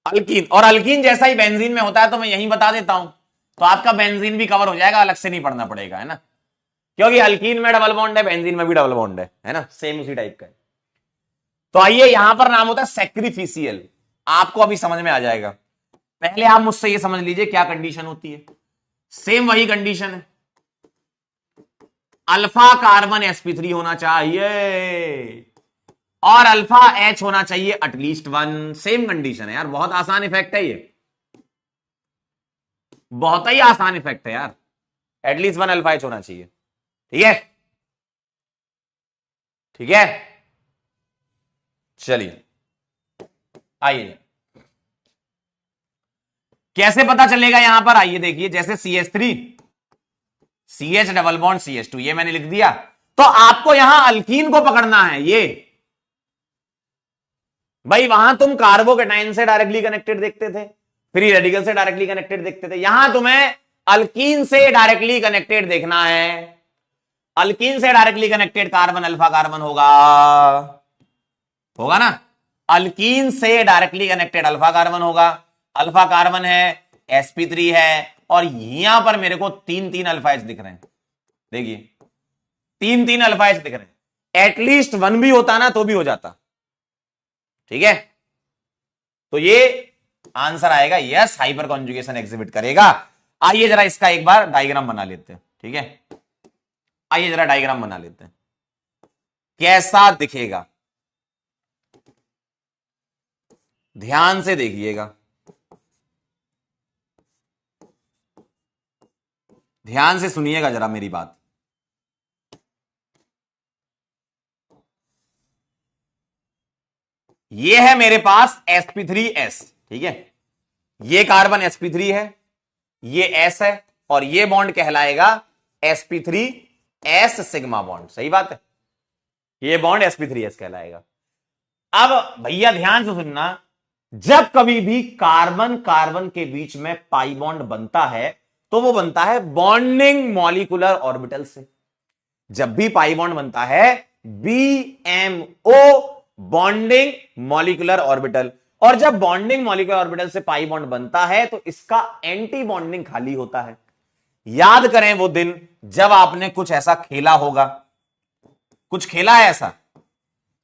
A: अल्कीन, और अल्कीन जैसा ही बेंजीन में होता है, तो मैं यहीं बता देता हूं, तो आपका बेंजीन भी कवर हो जाएगा, अलग से नहीं पढ़ना पड़ेगा, है ना, क्योंकि अल्कीन में डबल बॉन्ड है, बेंजीन में भी डबल बॉन्ड है ना, सेम उसी टाइप का है। तो आइए, यहां पर नाम होता है सैक्रिफिशियल, आपको अभी समझ में आ जाएगा। पहले आप मुझसे ये समझ लीजिए क्या कंडीशन होती है, सेम वही कंडीशन है, अल्फा कार्बन sp3 होना चाहिए, और अल्फा एच होना चाहिए एटलीस्ट 1। सेम कंडीशन है यार, बहुत आसान इफेक्ट है ये, बहुत ही आसान इफेक्ट है यार। एटलीस्ट 1 अल्फा एच होना चाहिए। ठीक है, ठीक है, चलिए आइए, कैसे पता चलेगा यहां पर, आइए देखिए, जैसे CH3 CH double bond CH2, ये मैंने लिख दिया। तो आपको यहां अल्कीन को पकड़ना है। ये भाई वहां तुम कार्बोकेटाइन से डायरेक्टली कनेक्टेड देखते थे, फ्री रेडिकल से डायरेक्टली कनेक्टेड देखते थे, यहां तुम्हें अल्कीन से डायरेक्टली कनेक्टेड देखना है। अल्कीन से directly connected carbon alpha carbon होगा, होगा ना। अल्कीन से डायरेक्टली कनेक्टेड अल्फा कार्बन होगा, अल्फा कार्बन है, sp3 है, और यहां पर मेरे को 3 अल्फा एच दिख रहे हैं। देखिए 3 अल्फा एच दिख रहे हैं। एटलीस्ट 1 भी होता ना तो भी हो जाता। ठीक है, तो ये आंसर आएगा यस, हाइपर कॉन्जुगेशन एग्जिबिट करेगा। आइए जरा इसका एक बार डायग्राम बना लेते हैं। ठीक है, आइए जरा डायग्राम बना लेते हैं, कैसा दिखेगा, ध्यान से देखिएगा, ध्यान से सुनिएगा जरा मेरी बात। ये है मेरे पास sp3s, ठीक है, ये कार्बन sp3 है, ये s है, और ये बॉन्ड कहलाएगा sp3s सिग्मा बॉन्ड। सही बात है, ये बॉन्ड sp3s कहलाएगा। अब भैया ध्यान से सुनना, जब कभी भी कार्बन कार्बन के बीच में पाई बॉन्ड बनता है तो वो बनता है बॉन्डिंग मॉलिक्यूलर ऑर्बिटल से। जब भी पाई बॉन्ड बनता है BMO, बॉन्डिंग मॉलिक्यूलर ऑर्बिटल, और जब बॉन्डिंग मॉलिक्यूलर ऑर्बिटल से पाई बॉन्ड बनता है तो इसका एंटी बॉन्डिंग खाली होता है। याद करें वो दिन जब आपने कुछ ऐसा खेला होगा, कुछ खेला है ऐसा,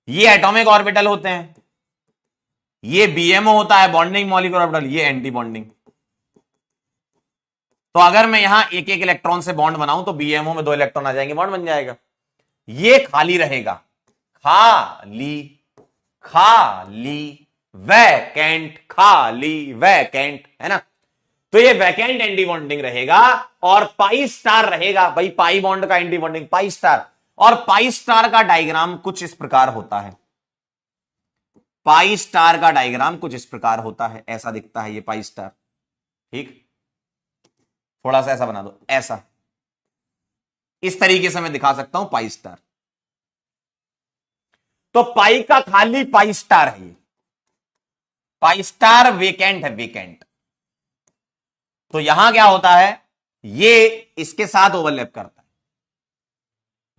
A: ये एटॉमिक ऑर्बिटल होते हैं, ये BMO होता है बॉन्डिंग मॉलिक्यूलर ऑर्बिटल, ये एंटी बॉन्डिंग। तो अगर मैं यहां एक एक इलेक्ट्रॉन से बॉन्ड बनाऊं तो BMO में 2 इलेक्ट्रॉन आ जाएंगे, बॉन्ड बन जाएगा। ये खाली रहेगा, खाली, खाली, वैकेंट, खाली वैकेंट, है ना। तो ये वैकेंट एंटी बॉन्डिंग रहेगा, और पाई स्टार रहेगा। भाई पाई बॉन्ड का एंटी बॉन्डिंग पाई स्टार, और पाई स्टार का डायग्राम कुछ इस प्रकार होता है। पाई स्टार का डायग्राम कुछ इस प्रकार होता है, ऐसा दिखता है ये पाई स्टार। ठीक, थोड़ा सा ऐसा बना दो, ऐसा, इस तरीके से मैं दिखा सकता हूं पाई स्टार। तो पाई का खाली पाई स्टार है, ये पाई स्टार वेकेंट है, वेकेंट। तो यहां क्या होता है, ये इसके साथ ओवरलैप करता है,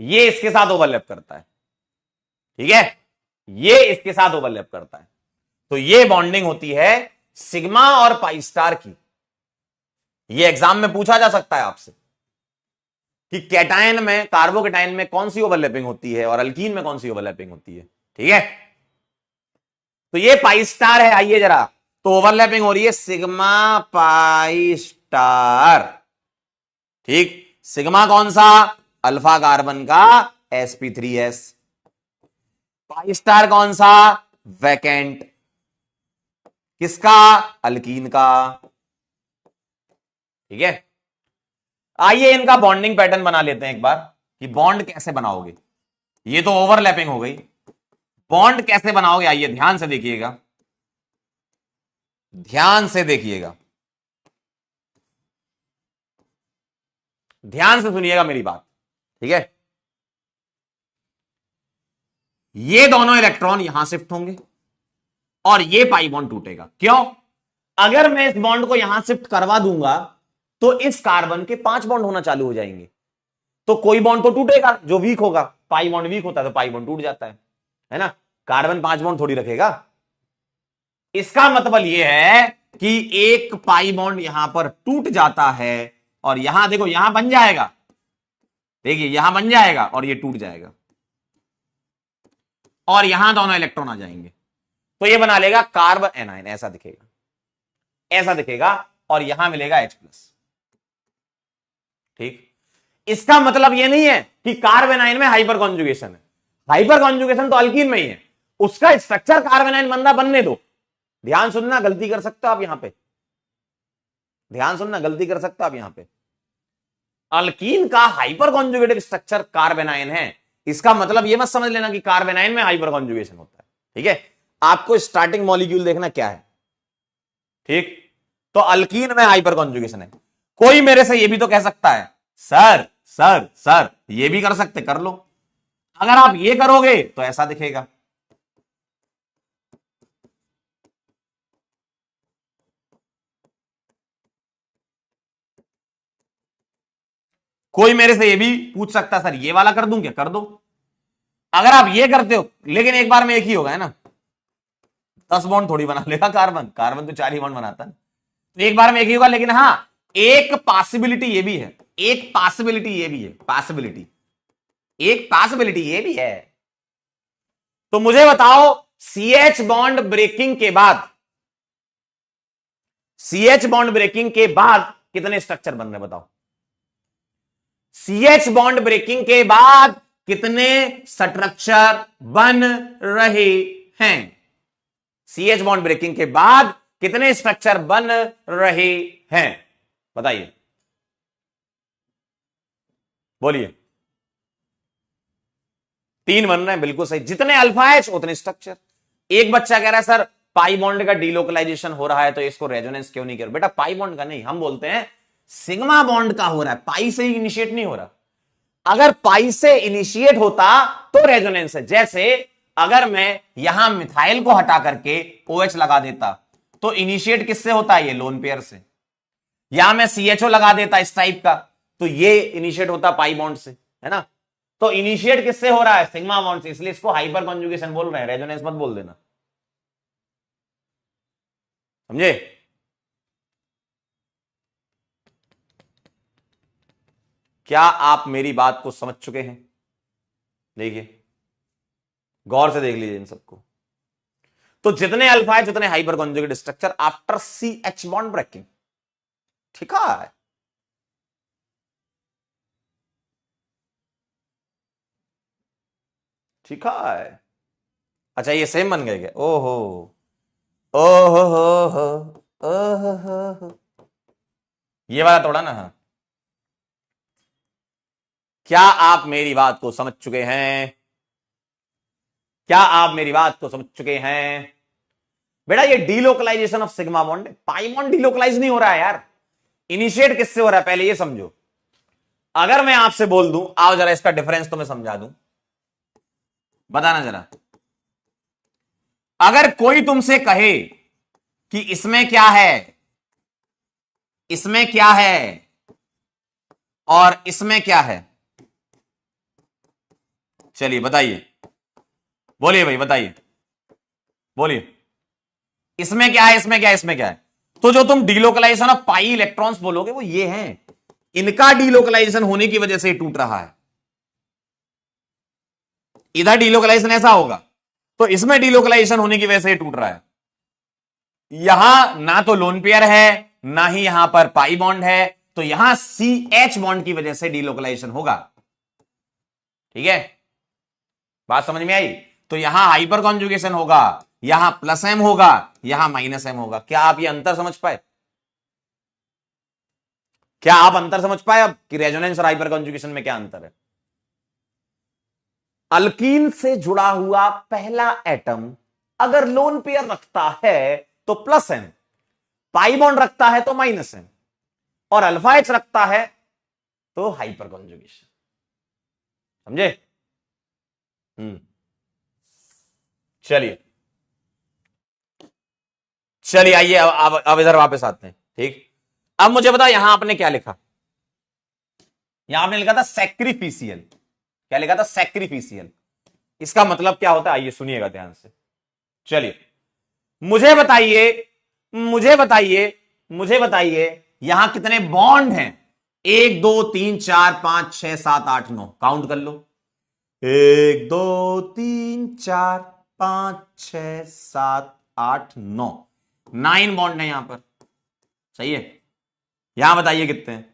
A: ये इसके साथ ओवरलैप करता है, ठीक है, ये इसके साथ ओवरलैप करता है। तो ये बॉन्डिंग होती है सिग्मा और पाई स्टार की। ये एग्जाम में पूछा जा सकता है आपसे कि कैटायन में, कार्बोकेटायन में कौन सी ओवरलैपिंग होती है और अल्कीन में कौन सी ओवरलैपिंग होती है। ठीक है, तो ये पाई स्टार है। आइए जरा, तो ओवरलैपिंग हो रही है सिग्मा पाई स्टार। ठीक, सिग्मा कौन सा, अल्फा कार्बन का sp3s, पाई स्टार कौन सा, वैकेंट, किसका, अल्कीन का। ठीक है, आइए इनका बॉन्डिंग पैटर्न बना लेते हैं एक बार, कि बॉन्ड कैसे बनाओगे। ये तो ओवरलैपिंग हो गई, बॉन्ड कैसे बनाओगे, आइए ध्यान से देखिएगा, ध्यान से देखिएगा, ध्यान से सुनिएगा मेरी बात। ठीक है, ये दोनों इलेक्ट्रॉन यहां शिफ्ट होंगे और ये पाई बॉन्ड टूटेगा। क्यों, अगर मैं इस बॉन्ड को यहां शिफ्ट करवा दूंगा तो इस कार्बन के 5 बॉन्ड होना चालू हो जाएंगे, तो कोई बॉन्ड तो टूटेगा जो वीक होगा। पाई बॉन्ड वीक होता है तो पाई बॉन्ड टूट जाता है ना। कार्बन 5 बॉन्ड थोड़ी रखेगा। इसका मतलब यह है कि एक पाई बॉन्ड यहां पर टूट जाता है, और यहां देखो, यहां बन जाएगा, देखिए यहां बन जाएगा और ये टूट जाएगा, और यहां दोनों इलेक्ट्रॉन आ जाएंगे, तो ये बना लेगा कार्बन एनाइन। ऐसा दिखेगा, ऐसा दिखेगा, और यहां मिलेगा H+। ठीक, इसका मतलब यह नहीं है कि कार्बन एनाइन में हाइपर कॉन्जुगेशन है। हाइपर कॉन्जुगेशन तो अल्कीन में ही है, उसका स्ट्रक्चर कार्बोनाइन बंदा बनने दो। ध्यान सुनना, गलती कर सकते हो आप यहां पे, ध्यान सुनना, गलती कर सकते हो आप यहां पे। अल्कीन का हाइपर कॉन्जुगेटेड स्ट्रक्चर कार्बोनाइन है, इसका मतलब यह मत समझ लेना कि कार्बोनाइन में हाइपर कॉन्जुगेशन होता है। ठीक है, आपको स्टार्टिंग मॉलिक्यूल देखना क्या है। ठीक, तो अल्कीन में हाइपर कॉन्जुगेशन है। कोई मेरे से यह भी तो कह सकता है सर सर सर ये भी कर सकते, कर लो। अगर आप ये करोगे तो ऐसा दिखेगा। कोई मेरे से ये भी पूछ सकता है सर ये वाला कर दूं क्या, कर दो। अगर आप ये करते हो, लेकिन एक बार में एक ही होगा, है ना, 10 बॉन्ड थोड़ी बना लेगा कार्बन, कार्बन तो 4 ही बॉन्ड बनाता है, तो एक बार में एक ही होगा। लेकिन हां, एक पॉसिबिलिटी ये भी है, एक पॉसिबिलिटी ये भी है, पॉसिबिलिटी, एक पॉसिबिलिटी ये भी है। तो मुझे बताओ सीएच बॉन्ड ब्रेकिंग के बाद, सीएच बॉन्ड ब्रेकिंग के बाद कितने स्ट्रक्चर बन रहे बताओ। सीएच बॉन्ड ब्रेकिंग के बाद कितने स्ट्रक्चर बन रहे हैं। सीएच बॉन्ड ब्रेकिंग के बाद कितने स्ट्रक्चर बन रहे हैं, बताइए, बोलिए। 3 बन रहे हैं, बिल्कुल सही। जितने अल्फा एच उतने स्ट्रक्चर। एक बच्चा कह रहा है सर पाई बॉन्ड का डीलोकलाइजेशन हो रहा है तो इसको रेजोनेंस क्यों नहीं कर। बेटा पाई बॉन्ड का नहीं, हम बोलते हैं सिग्मा बॉन्ड का हो रहा है, पाई से ही इनिशिएट नहीं हो रहा। अगर पाई से इनिशिएट होता तो रेजोनेंस है। जैसे अगर मैं यहां मिथाइल को हटा करके OH लगा देता तो इनिशिएट किससे होता है, ये लोन पेयर से। यहां मैं CHO लगा देता इस टाइप का तो ये इनिशिएट होता पाई बॉन्ड से, है ना। तो इनिशिएट किससे हो रहा है, सिग्मा बॉन्ड से, इसलिए इसको हाइपर कॉन्जुगेशन बोल रहे हैं, रेजोनेंस मत बोल देना, समझे। क्या आप मेरी बात को समझ चुके हैं। देखिए गौर से देख लीजिए इन सबको। तो जितने अल्फा है जितने hyper conjugate structure after CH bond breaking. ठीक है, ठीक है। अच्छा ये सेम बन गए क्या, ओहो ओहो हो ओहो। ये वाला तोड़ा ना, हाँ। क्या आप मेरी बात को समझ चुके हैं, क्या आप मेरी बात को समझ चुके हैं। बेटा ये delocalization of sigma bond, pi bond delocalize नहीं हो रहा है यार, इनिशिएट किससे हो रहा है, पहले ये समझो। अगर मैं आपसे बोल दूं, आओ जरा इसका डिफरेंस तो मैं समझा दूं, बताना जरा। अगर कोई तुमसे कहे कि इसमें क्या है, इसमें क्या है और इसमें क्या है, चलिए बताइए, बोलिए भाई बताइए, बोलिए। इसमें क्या है, इसमें क्या है, इसमें क्या है। तो जो तुम डीलोकलाइजेशन ऑफ पाई इलेक्ट्रॉन्स बोलोगे वो ये हैं, इनका डीलोकलाइजेशन होने की वजह से टूट रहा है। इधर डीलोकलाइजेशन ऐसा होगा तो इसमें डीलोकलाइजेशन होने की वजह से टूट रहा है। यहां ना तो लोन पेयर है ना ही यहां पर पाई बॉन्ड है, तो यहां CH बॉन्ड की वजह से डीलोकलाइजेशन होगा। ठीक है, बात समझ में आई। तो यहां हाइपर कॉन्जुगेशन होगा, यहां +M होगा, यहां -M होगा। क्या आप ये अंतर समझ पाए, क्या आप अंतर समझ पाए अब कि रेजोनेंस और हाइपर कॉन्जुगेशन में क्या अंतर है। अल्कीन से जुड़ा हुआ पहला एटम अगर लोन पेयर रखता है तो +M, पाई बॉन्ड रखता है तो -M, और अल्फा H रखता है तो हाइपर कॉन्जुगेशन। समझे। चलिए चलिए आइए अब इधर वापस आते हैं। ठीक, अब मुझे बताओ यहां आपने क्या लिखा, यहां आपने लिखा था सैक्रिफिशियल। क्या लिखा था, सैक्रिफिशियल। इसका मतलब क्या होता है, आइए सुनिएगा ध्यान से। चलिए मुझे बताइए, मुझे बताइए, मुझे बताइए यहां कितने बॉन्ड हैं। 1 2 3 4 5 6 7 8 9, काउंट कर लो। 1 2 3 4 5 6 7 8 9, 9 बॉन्ड है यहां पर, सही है। यहां बताइए कितने हैं,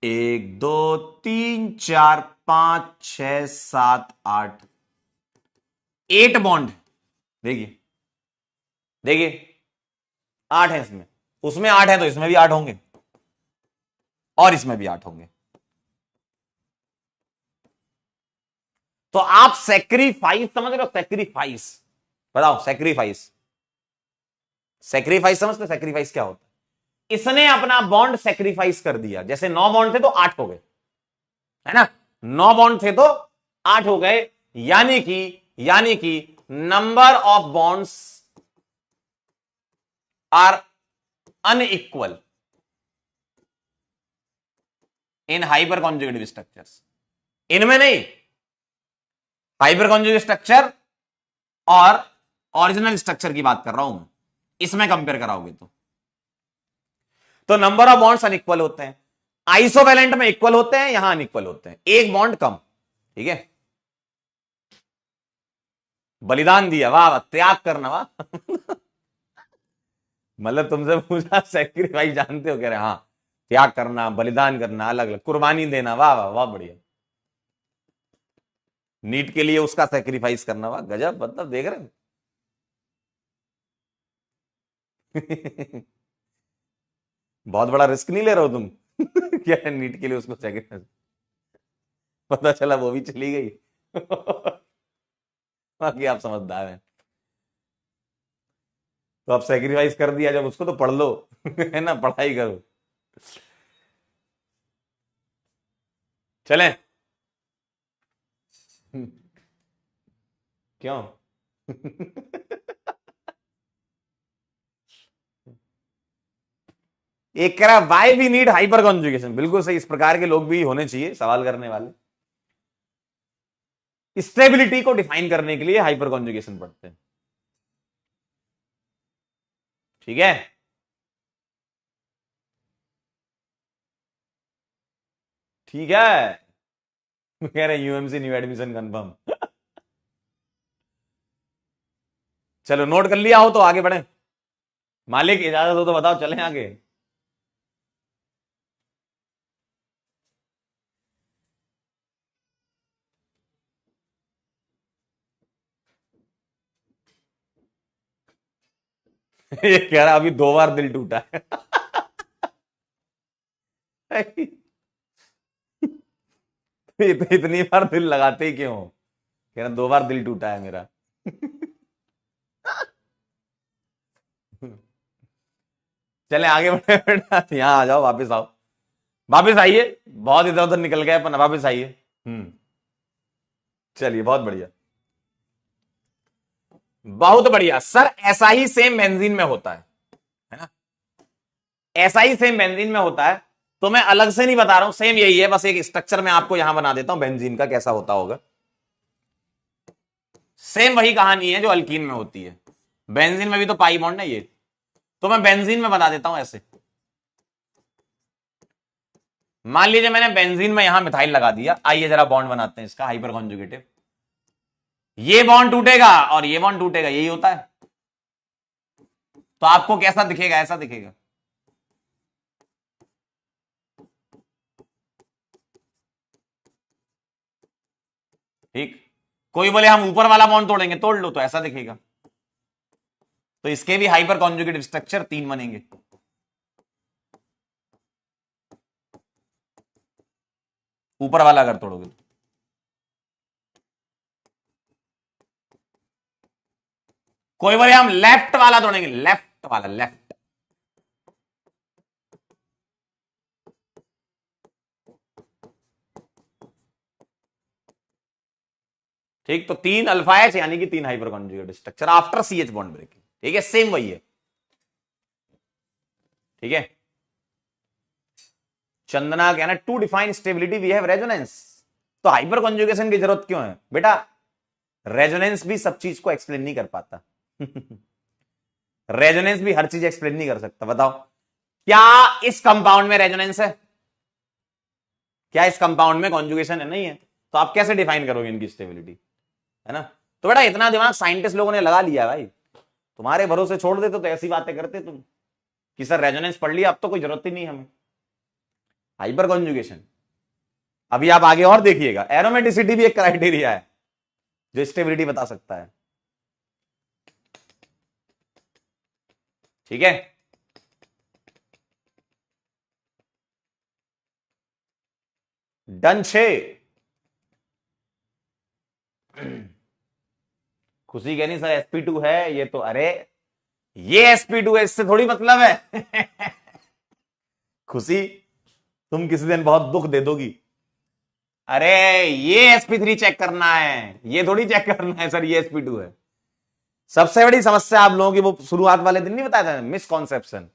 A: 1 2 3 4 5 6 7 8, 8 बॉन्ड। देखिए देखिए 8 है इसमें, उसमें 8 है तो इसमें भी 8 होंगे और इसमें भी 8 होंगे। तो आप सेक्रीफाइस समझ रहे हो? सेक्रीफाइस बताओ, सेक्रीफाइस, सेक्रीफाइस समझते? सेक्रीफाइस क्या होता है? इसने अपना बॉन्ड सेक्रीफाइस कर दिया। जैसे 9 बॉन्ड थे तो 8 हो गए, है ना? 9 बॉन्ड थे तो 8 हो गए, यानी कि number of bonds are unequal in hyper conjugative structures. इनमें नहीं, हाइपर कॉन्जुगेटिव स्ट्रक्चर और ओरिजिनल स्ट्रक्चर की बात कर रहा हूं मैं, इसमें कंपेयर कराओगे तो नंबर ऑफ बॉन्ड्स अनइक्वल होते हैं। आइसोवेलेंट में इक्वल होते हैं, यहां अनइक्वल होते हैं, एक बॉन्ड कम। ठीक है, बलिदान दिया, वाह, त्याग करना, वाह। मतलब तुमसे पूछा सेक्रीफाइस जानते हो? कह रहे हाँ, त्याग करना, बलिदान करना, अलग अलग कुर्बानी देना, वाह वाह वाह, बढ़िया। नीट के लिए उसका सेक्रीफाइस करना, वाह गजब, मतलब देख रहे हो। बहुत बड़ा रिस्क नहीं ले रहे हो तुम। क्या है, नीट के लिए उसको सेक्रीफाइस, पता चला वो भी चली गई। बाकी आप समझदार हैं, तो आप सेक्रीफाइस कर दिया जब उसको तो पढ़ लो। है ना, पढ़ाई करो। चलें? क्यों? एक कह रहा why we need hyper conjugation, बिल्कुल सही, इस प्रकार के लोग भी होने चाहिए सवाल करने वाले। स्टेबिलिटी को डिफाइन करने के लिए हाइपर कॉन्जुगेशन पढ़ते हैं। ठीक है, ठीक है। कह रहे यूएमसी न्यू एडमिशन कंफर्म। चलो नोट कर लिया हो तो आगे बढ़े। मालिक इजाजत हो तो बताओ, चलें आगे। ये कह रहा अभी 2 बार दिल टूटा है। ये तो इतनी बार दिल लगाते ही क्यों? कह रहा 2 बार दिल टूटा है मेरा। चले आगे बढ़े बेटा, यहां आ जाओ, वापस आओ, वापस आइए, बहुत इधर उधर निकल गए अपन, वापस आइए। चलिए, बहुत बढ़िया, बहुत बढ़िया सर। ऐसा ही सेम बेंजीन में होता है ना? ऐसा ही सेम बेंजीन में होता है, तो मैं अलग से नहीं बता रहा हूं, सेम यही है, बस एक स्ट्रक्चर में आपको यहां बना देता हूं बेंजीन का कैसा होता होगा। सेम वही कहानी है जो अल्कीन में होती है। बेंजीन में भी तो पाई बॉन्ड है ये, तो मैं बेंजीन में बता देता हूं ऐसे। मान लीजिए मैंने बेंजीन में यहां मिथाइल लगा दिया, आइए जरा बॉन्ड बनाते हैं इसका हाइपर कॉन्जुगेटिव। ये बॉन्ड टूटेगा और ये बॉन्ड टूटेगा, यही होता है। तो आपको कैसा दिखेगा? ऐसा दिखेगा। ठीक, कोई बोले हम ऊपर वाला बॉन्ड तोड़ेंगे, तोड़ लो, तो ऐसा दिखेगा। तो इसके भी हाइपर कॉन्जुगेटिव स्ट्रक्चर 3 बनेंगे। ऊपर वाला अगर तोड़ोगे तो कोई बोले हम लेफ्ट वाला तोड़ेंगे, लेफ्ट वाला, लेफ्ट। ठीक, तो 3 अल्फा एच यानी कि 3 hyper conjugative structure after C H bond breaking. ठीक है, सेम वही है। ठीक है, चंदना कहना to define stability we have resonance. तो हाइपर कॉन्जुगेशन की जरूरत क्यों है बेटा? रेजोनेंस भी सब चीज को एक्सप्लेन नहीं कर पाता। रेजोनेंस भी हर चीज एक्सप्लेन नहीं कर सकता। बताओ, क्या इस कंपाउंड में रेजोनेंस है? क्या इस कंपाउंड में कॉन्जुगेशन है? नहीं है, तो आप कैसे डिफाइन करोगे इनकी स्टेबिलिटी? है ना? तो बेटा इतना दिमाग साइंटिस्ट लोगों ने लगा लिया भाई, तुम्हारे भरोसे छोड़ देते तो ऐसी बातें करते तुम कि सर रेजोनेंस पढ़ लिया, अब तो कोई जरूरत ही नहीं हमें। हाइपर कॉन्जुगेशन, अभी आप आगे और देखिएगा, एरोमेटिसिटी भी एक क्राइटेरिया है जो स्टेबिलिटी बता सकता है। ठीक है। डन 6। खुशी कह नहीं सर sp2 है ये तो, अरे ये sp2 है, इससे थोड़ी मतलब है। खुशी तुम किसी दिन बहुत दुख दे दोगी। अरे ये sp3 चेक करना है, ये थोड़ी चेक करना है सर ये sp2 है। सबसे बड़ी समस्या आप लोगों की वो शुरुआत वाले दिन नहीं बताया था, मिसकॉन्सेप्शन।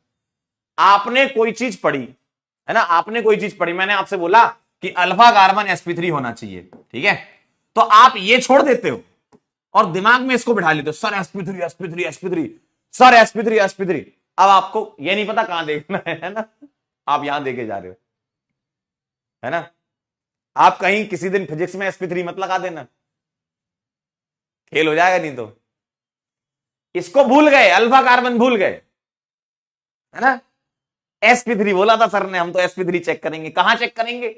A: आपने कोई चीज पढ़ी है ना, आपने कोई चीज पढ़ी, मैंने आपसे बोला कि अल्फा कार्बन sp3 होना चाहिए, ठीक है, तो आप ये छोड़ देते हो और दिमाग में इसको बिठा लेते हो, sir sp3 sp3 sp3 sir sp3 sp3। अब आपको ये नहीं पता कहां देखना है ना, आप यहां देके जा रहे हो, है ना। आप कहीं किसी दिन फिजिक्स में sp3 मत लगा देना, खेल हो जाएगा। नहीं तो इसको भूल गए, अल्फा कार्बन भूल गए, है ना। sp3 बोला था सर ने, हम तो sp3 चेक करेंगे, कहां चेक करेंगे,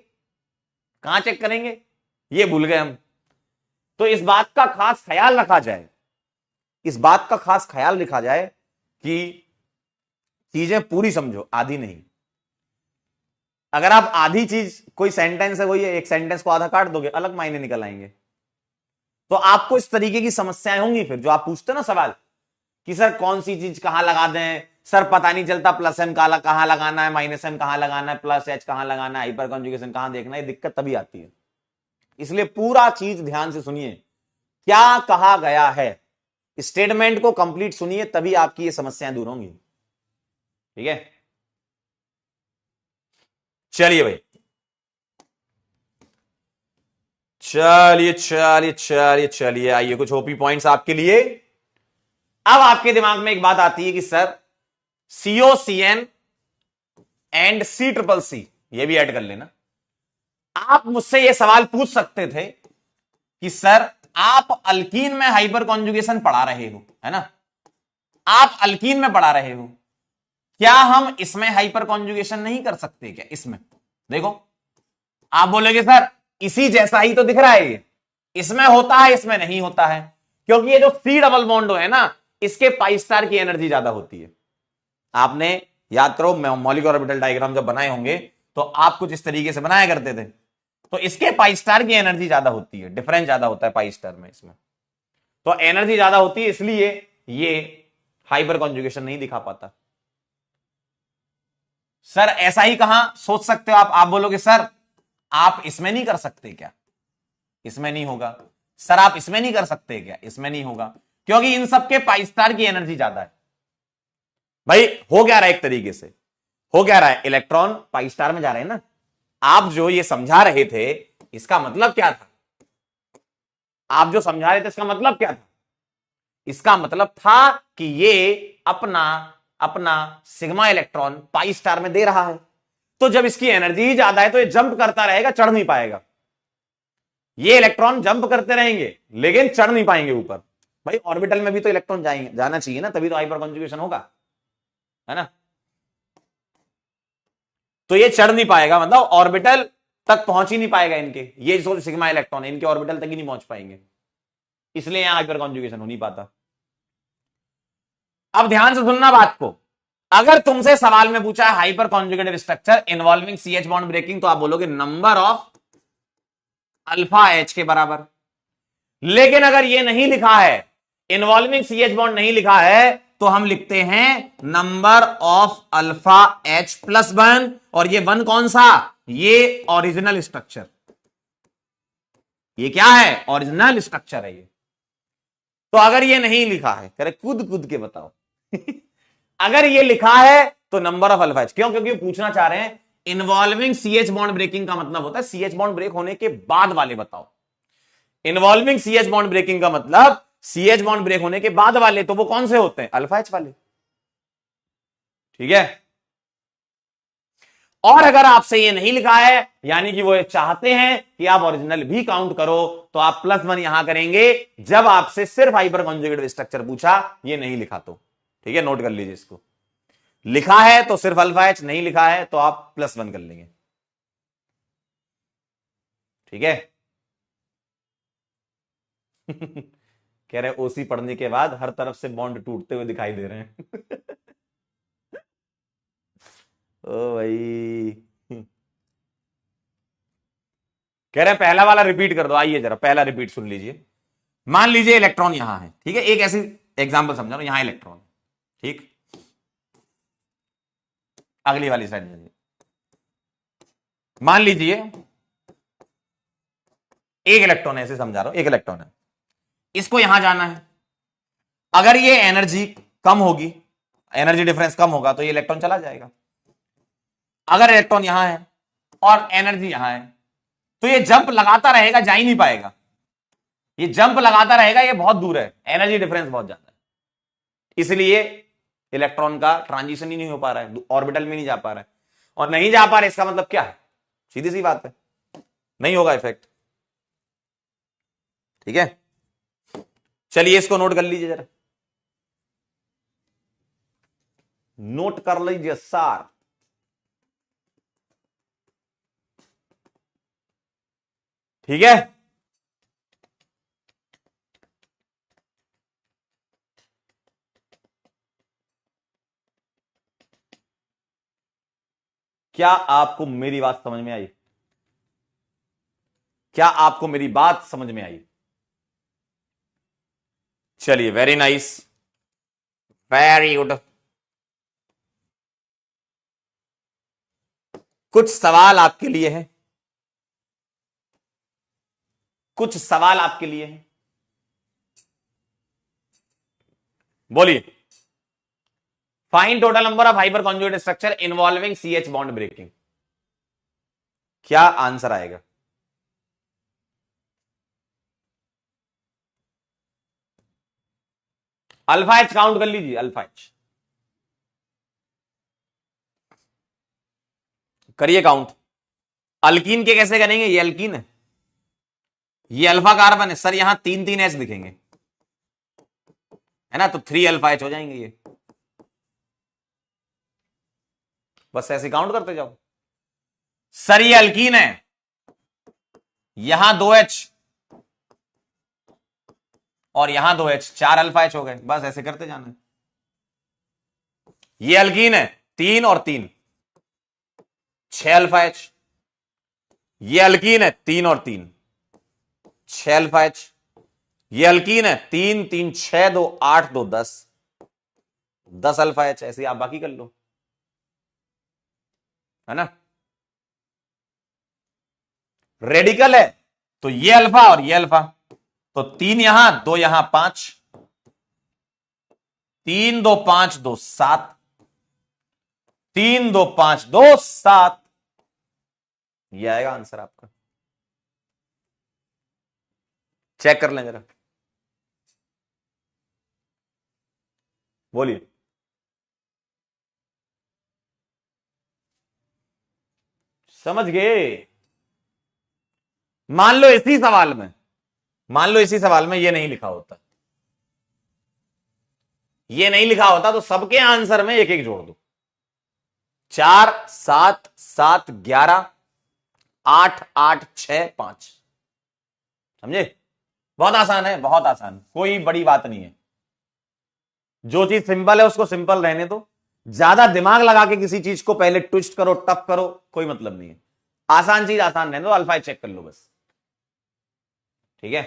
A: कहां चेक करेंगे, ये भूल गए हम। तो इस बात का खास ख्याल रखा जाए, इस बात का खास ख्याल रखा जाए कि चीजें पूरी समझो, आधी नहीं। अगर आप आधी चीज, कोई सेंटेंस है वही है, एक सेंटेंस को आधा काट दोगे, अलग मायने निकल आएंगे। तो आपको इस तरीके की समस्याएं होंगी फिर, जो आप पूछते ना सवाल कि सर कौन सी चीज कहां लगा दें, सर पता नहीं चलता प्लस एम कहां लगाना है, माइनस एम कहां लगाना है, प्लस एच कहां लगाना है, हाइपर कॉन्जुगेशन कहां देखना है, दिक्कत तभी आती है। इसलिए पूरा चीज ध्यान से सुनिए, क्या कहा गया है, स्टेटमेंट को कंप्लीट सुनिए, तभी आपकी ये समस्याएं दूर होंगी, ठीक है। चलिए भाई, चलिए चलिए चलिए चलिए, आइए कुछ ओपी पॉइंट्स आपके लिए। अब आपके दिमाग में एक बात आती है कि sir COCN and C CCC, ये भी ऐड कर लेना। आप मुझसे ये सवाल पूछ सकते थे कि सर आप अल्कीन में हाइपर कॉन्जुगेशन पढ़ा रहे हो, है ना, आप अल्कीन में पढ़ा रहे हो, क्या हम इसमें हाइपर कॉन्जुगेशन नहीं कर सकते क्या। इसमें देखो, आप बोलोगे सर इसी जैसा ही तो दिख रहा है, ये इसमें होता है इसमें नहीं होता है, क्योंकि ये जो C डबल बॉन्ड है ना, इसके पाई स्टार की एनर्जी ज्यादा होती है। आपने याद करो, मौलिक ऑर्बिटल डायग्राम जब बनाए होंगे तो आप कुछ इस तरीके से बनाया करते थे, तो इसके पाई स्टार की एनर्जी ज्यादा होती है, डिफरेंस ज्यादा होता है पाई स्टार में, इसमें तो एनर्जी ज्यादा होती है, इसलिए ये हाइपर कॉन्जुगेशन नहीं दिखा पाता। सर ऐसा ही कहां सोच सकते हो आप बोलोगे सर आप इसमें नहीं कर सकते क्या, इसमें नहीं होगा। सर आप इसमें नहीं कर सकते क्या, इसमें नहीं होगा, क्योंकि इन सबके पाई स्टार की एनर्जी ज्यादा है। भाई हो क्या रहा है, एक तरीके से हो क्या रहा है, इलेक्ट्रॉन पाई स्टार में जा रहे हैं ना। आप जो ये समझा रहे थे इसका मतलब क्या था, आप जो समझा रहे थे इसका मतलब क्या था, इसका मतलब था कि ये अपना अपना सिग्मा इलेक्ट्रॉन पाई स्टार में दे रहा है, तो जब इसकी एनर्जी ज्यादा है तो ये जंप करता रहेगा, चढ़ नहीं पाएगा। ये इलेक्ट्रॉन जंप करते रहेंगे लेकिन चढ़ नहीं पाएंगे ऊपर। भाई ऑर्बिटल में भी तो इलेक्ट्रॉन जाएंगे, जाना चाहिए ना, तभी तो हाइपर कॉन्जुगेशन होगा, है ना। तो ये चढ़ नहीं पाएगा, मतलब ऑर्बिटल तक पहुंच ही नहीं पाएगा इनके, ये जो सिग्मा इलेक्ट्रॉन है इनके ऑर्बिटल तक ही नहीं पहुंच पाएंगे, इसलिए यहां हाइपर कॉन्जुगेशन हो नहीं पाता। अब ध्यान से सुनना बात को, अगर तुमसे सवाल में पूछा है hyper conjugative structure involving CH bond breaking, तो आप बोलोगे नंबर ऑफ अल्फा H के बराबर। लेकिन अगर ये नहीं लिखा है, इन्वॉल्विंग CH बॉन्ड नहीं लिखा है, तो हम लिखते हैं number of alpha H plus 1, और ये 1 कौन सा, ये ओरिजिनल स्ट्रक्चर, ये क्या है, ओरिजिनल स्ट्रक्चर है ये। तो अगर ये नहीं लिखा है, करे कूद कूद के बताओ। अगर ये लिखा है तो नंबर ऑफ अल्फा H, क्यों, क्योंकि पूछना चाह रहे हैं इन्वॉल्विंग CH बॉन्ड ब्रेकिंग का मतलब होता है CH बॉन्ड ब्रेक होने के बाद वाले बताओ। इन्वॉल्विंग CH बॉन्ड ब्रेकिंग का मतलब CH बॉन्ड ब्रेक होने के बाद वाले, तो वो कौन से होते हैं, अल्फा H वाले, ठीक है। और अगर आपसे ये नहीं लिखा है, यानी कि वो चाहते हैं कि आप ओरिजिनल भी काउंट करो, तो आप +1 यहां करेंगे जब आपसे सिर्फ हाइपर कॉन्जुगेटिव स्ट्रक्चर पूछा, ये नहीं लिखा तो, ठीक है, नोट कर लीजिए इसको। लिखा है तो सिर्फ अल्फा H, नहीं लिखा है तो आप +1 कर लेंगे, ठीक है। कह रहे ओसी पढ़ने के बाद हर तरफ से बॉन्ड टूटते हुए दिखाई दे रहे हैं। ओ भाई, कह रहे हैं पहला वाला रिपीट कर दो। आइए जरा पहला रिपीट सुन लीजिए। मान लीजिए इलेक्ट्रॉन यहां है, ठीक है, एक ऐसी एग्जांपल समझा रहा हूं, यहां इलेक्ट्रॉन, ठीक। अगली वाली साइड में मान लीजिए एक इलेक्ट्रॉन है, ऐसे समझा रहा हूं, एक इलेक्ट्रॉन है, इसको यहां जाना है। अगर ये एनर्जी कम होगी, एनर्जी डिफरेंस कम होगा, तो ये इलेक्ट्रॉन चला जाएगा। अगर इलेक्ट्रॉन यहां है और एनर्जी यहां है, तो ये जंप लगाता रहेगा, जा ही नहीं पाएगा। ये जंप लगाता रहेगा, ये बहुत दूर है, एनर्जी डिफरेंस बहुत ज्यादा है, इसलिए इलेक्ट्रॉन का ट्रांजिशन ही नहीं हो पा रहा है, ऑर्बिटल में नहीं जा पा रहा है। और नहीं जा पा रहा है, इसका मतलब क्या है? सीधी सी बात है, नहीं होगा इफेक्ट। ठीक है, चलिए इसको नोट कर लीजिए जरा, नोट कर लीजिए सर। ठीक है, क्या आपको मेरी बात समझ में आई? क्या आपको मेरी बात समझ में आई? चलिए, वेरी नाइस, वेरी गुड। कुछ सवाल आपके लिए है, कुछ सवाल आपके लिए है, बोलिए। Find total number of hyper conjugate structure involving CH bond breaking. क्या आंसर आएगा? अल्फा एच काउंट कर लीजिए, अल्फा एच करिए काउंट। अल्कीन के कैसे करेंगे? ये अल्कीन है, ये अल्फा कार्बन है सर, यहां 3 एच दिखेंगे, है ना, तो 3 अल्फा एच हो जाएंगे ये। बस ऐसे काउंट करते जाओ। सर ये अल्कीन है, यहां 2H और यहां 2H, 4 अल्फा एच हो गए, बस ऐसे करते जाना। ये अल्कीन है, 3 और 3, 6 अल्फा एच। ये अल्कीन है, 3 और 3, 6 अल्फा एच। ये अल्कीन है, 3 3 6 2 8 2 10, 10 अल्फा एच। ऐसे आप बाकी कर लो, है ना। रेडिकल है तो ये अल्फा और ये अल्फा, तो 3 यहां 2 यहां, 5, 3 2 5 2 7, 3 2 5 2 7, ये आएगा आंसर आपका। चेक कर लें जरा, बोलिए। समझ गए? मान लो इसी सवाल में, मान लो इसी सवाल में ये नहीं लिखा होता, ये नहीं लिखा होता, तो सबके आंसर में एक एक जोड़ दो। 4 7 7 11 8 8 6 5, समझे? बहुत आसान है, बहुत आसान, कोई बड़ी बात नहीं है। जो चीज सिंपल है उसको सिंपल रहने दो, ज्यादा दिमाग लगा के किसी चीज को पहले ट्विस्ट करो, टफ करो, कोई मतलब नहीं है। आसान चीज आसान रहने दो, अल्फा चेक कर लो बस। ठीक है,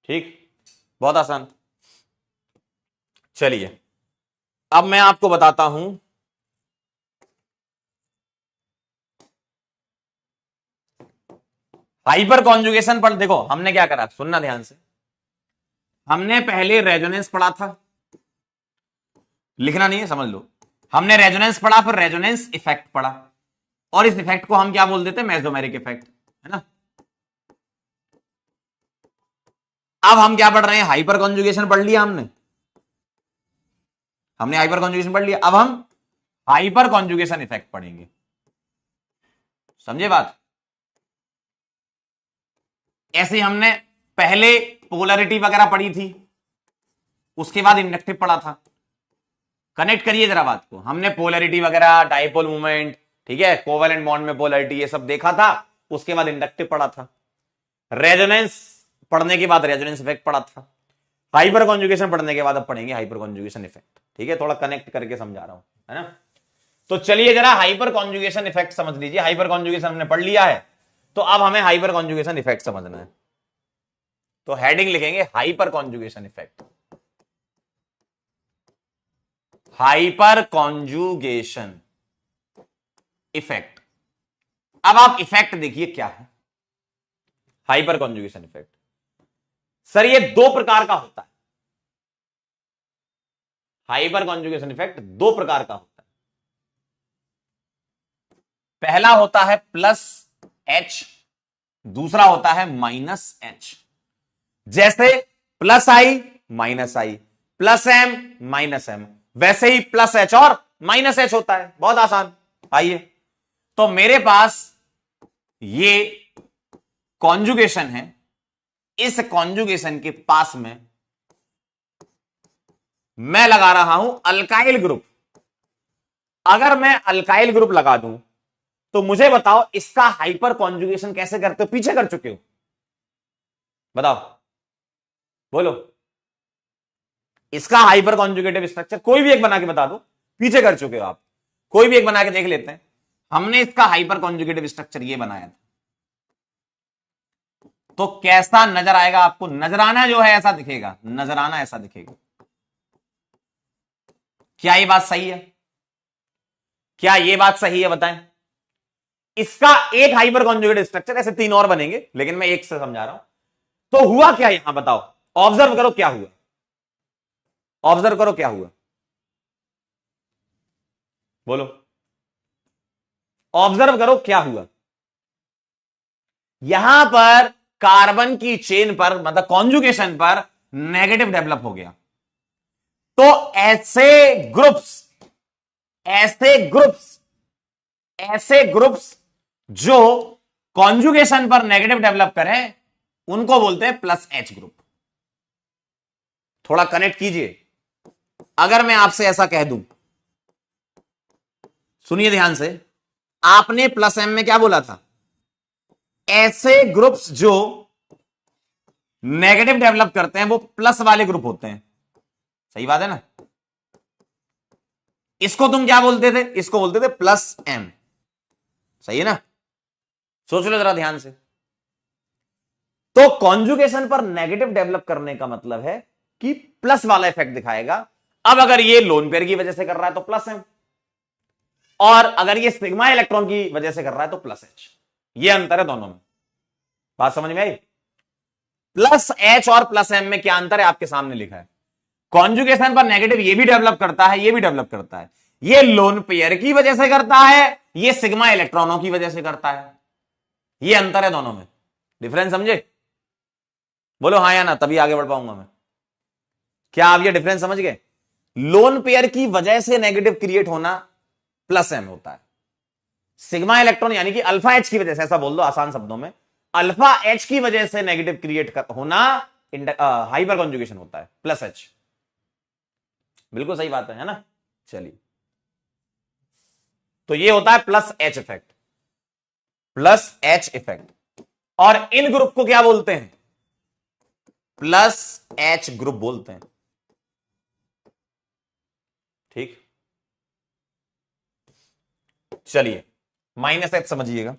A: ठीक, बहुत आसान। चलिए अब मैं आपको बताता हूं, हाइपर कॉन्जुगेशन पर। देखो हमने क्या करा, सुनना ध्यान से। हमने पहले रेजोनेंस पढ़ा था, लिखना नहीं है, समझ लो। हमने रेजोनेंस पढ़ा, फिर रेजोनेंस इफेक्ट पढ़ा, और इस इफेक्ट को हम क्या बोल देते हैं? मेसोमेरिक इफेक्ट, है ना। अब हम क्या पढ़ रहे हैं? हाइपर कॉन्जुगेशन पढ़ लिया हमने, हमने हाइपर कॉन्जुगेशन पढ़ लिया। अब हम हाइपर कॉन्जुगेशन इफेक्ट पढ़ेंगे, समझे बात? ऐसे हमने पहले पोलैरिटी वगैरह पढ़ी थी, उसके बाद इंडक्टिव पढ़ा था। कनेक्ट करिए जरा बात को, हमने पोलैरिटी वगैरह, डाइपोल मूवमेंट, ठीक है, कोवेलेंट बॉन्ड में पोलैरिटी, ये सब देखा था, उसके बाद इंडक्टिव पढ़ा था, रेजोनेंस पढ़ने के बाद रेजोनेंस इफेक्ट पढ़ा था, हाइपर कॉन्जुगेशन पढ़ने के बाद अब पढ़ेंगे हाइपर कॉन्जुगेशन इफेक्ट। ठीक है, थोड़ा कनेक्ट करके समझा रहा हूं, है ना। तो चलिए जरा हाइपर कॉन्जुगेशन इफेक्ट समझ लीजिए। हाइपर कॉन्जुगेशन हमने पढ़ लिया है, तो अब हमें हाइपर कॉन्जुगेशन इफेक्ट समझना है। तो हेडिंग लिखेंगे hyper conjugation effect. Hyper conjugation effect. अब आप इफेक्ट देखिए क्या है हाइपर कॉन्जुगेशन इफेक्ट। सर ये दो प्रकार का होता है। हाइपर कॉन्जुगेशन इफेक्ट दो प्रकार का होता है। पहला होता है प्लस एच, दूसरा होता है माइनस एच। जैसे प्लस आई माइनस आई, प्लस एम माइनस एम, वैसे ही प्लस एच और माइनस एच होता है। बहुत आसान। आइए, तो मेरे पास ये कॉन्जुगेशन है, इस कॉन्जुगेशन के पास में मैं लगा रहा हूं अल्काइल ग्रुप। अगर मैं अल्काइल ग्रुप लगा दूं तो मुझे बताओ इसका हाइपर कॉन्जुगेशन कैसे करते हो? पीछे कर चुके हो, बताओ, बोलो। इसका हाइपर कॉन्जुगेटिव स्ट्रक्चर कोई भी एक बना के बता दो, पीछे कर चुके हो आप। कोई भी एक बना के देख लेते हैं। हमने इसका हाइपर कॉन्जुगेटिव स्ट्रक्चर ये बनाया था, तो कैसा नजर आएगा आपको? नजराना जो है ऐसा दिखेगा, नजराना ऐसा दिखेगा। क्या ये बात सही है? क्या ये बात सही है? बताएं। इसका एक हाइपर कॉन्जुगेटिव स्ट्रक्चर, ऐसे तीन और बनेंगे, लेकिन मैं एक से समझा रहा हूं। तो हुआ क्या यहां? बताओ, ऑब्जर्व करो क्या हुआ, ऑब्जर्व करो क्या हुआ, बोलो, ऑब्जर्व करो क्या हुआ। यहां पर कार्बन की चेन पर, मतलब कॉन्जुगेशन पर नेगेटिव डेवलप हो गया। तो ऐसे ग्रुप्स, ऐसे ग्रुप्स, ऐसे ग्रुप्स जो कॉन्जुगेशन पर नेगेटिव डेवलप करें उनको बोलते हैं प्लस एच ग्रुप। थोड़ा कनेक्ट कीजिए। अगर मैं आपसे ऐसा कह दूं, सुनिए ध्यान से, आपने प्लस एम में क्या बोला था? ऐसे ग्रुप्स जो नेगेटिव डेवलप करते हैं वो प्लस वाले ग्रुप होते हैं। सही बात है ना? इसको तुम क्या बोलते थे? इसको बोलते थे प्लस एम। सही है ना? सोच लो जरा ध्यान से। तो कॉन्जुगेशन पर नेगेटिव डेवलप करने का मतलब है कि प्लस वाला इफेक्ट दिखाएगा। अब अगर ये लोन पेयर की वजह से कर रहा है तो प्लस एम, और अगर ये सिग्मा इलेक्ट्रॉन की वजह से कर रहा है तो प्लस एच। ये अंतर है दोनों में। बात समझ में आई? प्लस एच और प्लस एम में क्या अंतर है आपके सामने लिखा है। कॉन्जुगेशन पर नेगेटिव ये भी डेवलप करता है, ये भी डेवलप करता है। ये लोन पेयर की वजह से करता है, ये सिग्मा इलेक्ट्रॉनों की वजह से करता है। ये अंतर है दोनों में। डिफरेंस समझे? बोलो हाँ या ना, तभी आगे बढ़ पाऊंगा मैं। क्या आप ये डिफरेंस समझ गए? लोन पेयर की वजह से नेगेटिव क्रिएट होना प्लस एम होता है। सिग्मा इलेक्ट्रॉन यानी कि अल्फा एच की वजह से, ऐसा बोल दो आसान शब्दों में, अल्फा एच की वजह से नेगेटिव क्रिएट होना हाइपर कॉन्जुगेशन होता है, प्लस एच। बिल्कुल सही बात है ना? चलिए, तो ये होता है plus H effect, plus H effect. और इन ग्रुप को क्या बोलते हैं? प्लस एच ग्रुप बोलते हैं। ठीक, चलिए माइनस एच समझिएगा।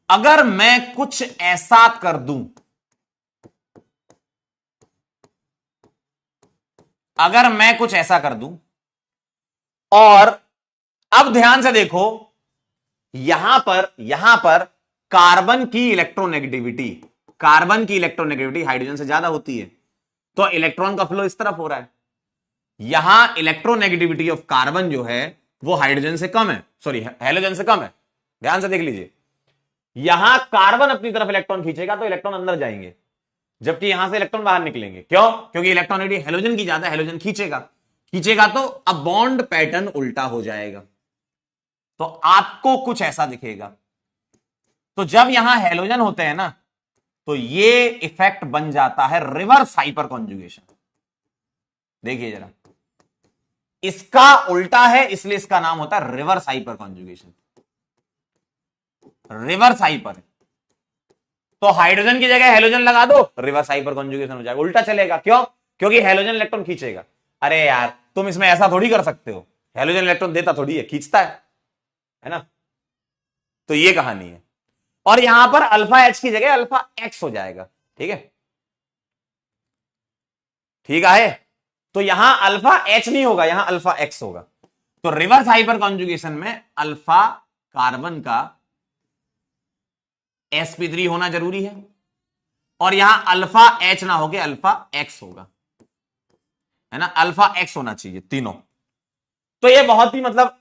A: अगर मैं कुछ ऐसा कर दूं, अगर मैं कुछ ऐसा कर दूं, और अब ध्यान से देखो, यहां पर कार्बन की इलेक्ट्रोनेगेटिविटी, कार्बन की इलेक्ट्रोनेगेटिविटी हाइड्रोजन से ज्यादा होती है, तो इलेक्ट्रॉन का फ्लो इस तरफ हो रहा है। यहां इलेक्ट्रोनेगेटिविटी ऑफ कार्बन जो है वो हाइड्रोजन से कम है, सॉरी हेलोजन से कम है। ध्यान से देख लीजिए, यहां कार्बन अपनी तरफ इलेक्ट्रॉन खींचेगा तो इलेक्ट्रॉन अंदर जाएंगे, जबकि यहां से इलेक्ट्रॉन बाहर निकलेंगे। क्यों? क्योंकि इलेक्ट्रोनेगेटिविटी हेलोजन की ज्यादा, हेलोजन खींचेगा तो अब बॉन्ड पैटर्न उल्टा हो जाएगा, तो आपको कुछ ऐसा दिखेगा। तो जब यहां हेलोजन होते हैं ना, तो ये इफेक्ट बन जाता है रिवर्स हाइपर कॉन्जुगेशन। देखिए जरा, इसका उल्टा है, इसलिए इसका नाम होता है reverse hyper conjugation. Reverse hyper है, तो हाइड्रोजन की जगह हेलोजन लगा दो, रिवर्स हाइपर कॉन्जुगेशन हो जाएगा। उल्टा चलेगा, क्यों? क्योंकि हेलोजन इलेक्ट्रॉन खींचेगा। अरे यार तुम इसमें ऐसा थोड़ी कर सकते हो, हेलोजन इलेक्ट्रॉन देता थोड़ी है, खींचता है ना। तो ये कहानी है। और यहां पर अल्फा एच की जगह अल्फा एक्स हो जाएगा। ठीक है, ठीक है। तो यहां अल्फा एच नहीं होगा, यहां अल्फा एक्स होगा। तो रिवर्स हाइपर कॉन्जुगेशन में अल्फा कार्बन का sp3 होना जरूरी है, और यहां अल्फा एच ना होके अल्फा एक्स होगा, है ना, अल्फा एक्स होना चाहिए तीनों। तो ये बहुत ही मतलब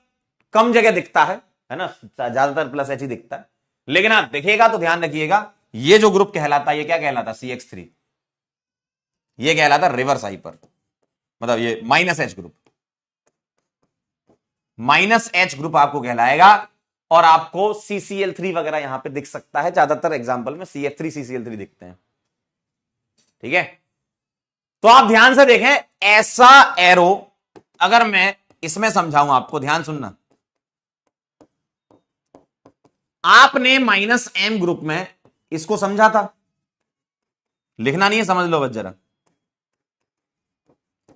A: कम जगह दिखता है ना, ज्यादातर प्लस एच ही दिखता है। लेकिन आप देखिएगा तो ध्यान रखिएगा, ये जो ग्रुप कहलाता है, ये क्या कहलाता है, CH3, ये कहलाता है रिवर्स हाइपर, मतलब ये minus H group, minus H group आपको कहलाएगा। और आपको CCl3 वगैरह यहां पे दिख सकता है, ज्यादातर एग्जांपल में CH3 CCl3 दिखते हैं। ठीक है, तो आप ध्यान से देखें, ऐसा एरो अगर मैं इसमें समझाऊं आपको, ध्यान सुनना, आपने -M ग्रुप में इसको समझा था, लिखना नहीं है, समझ लो बस जरा।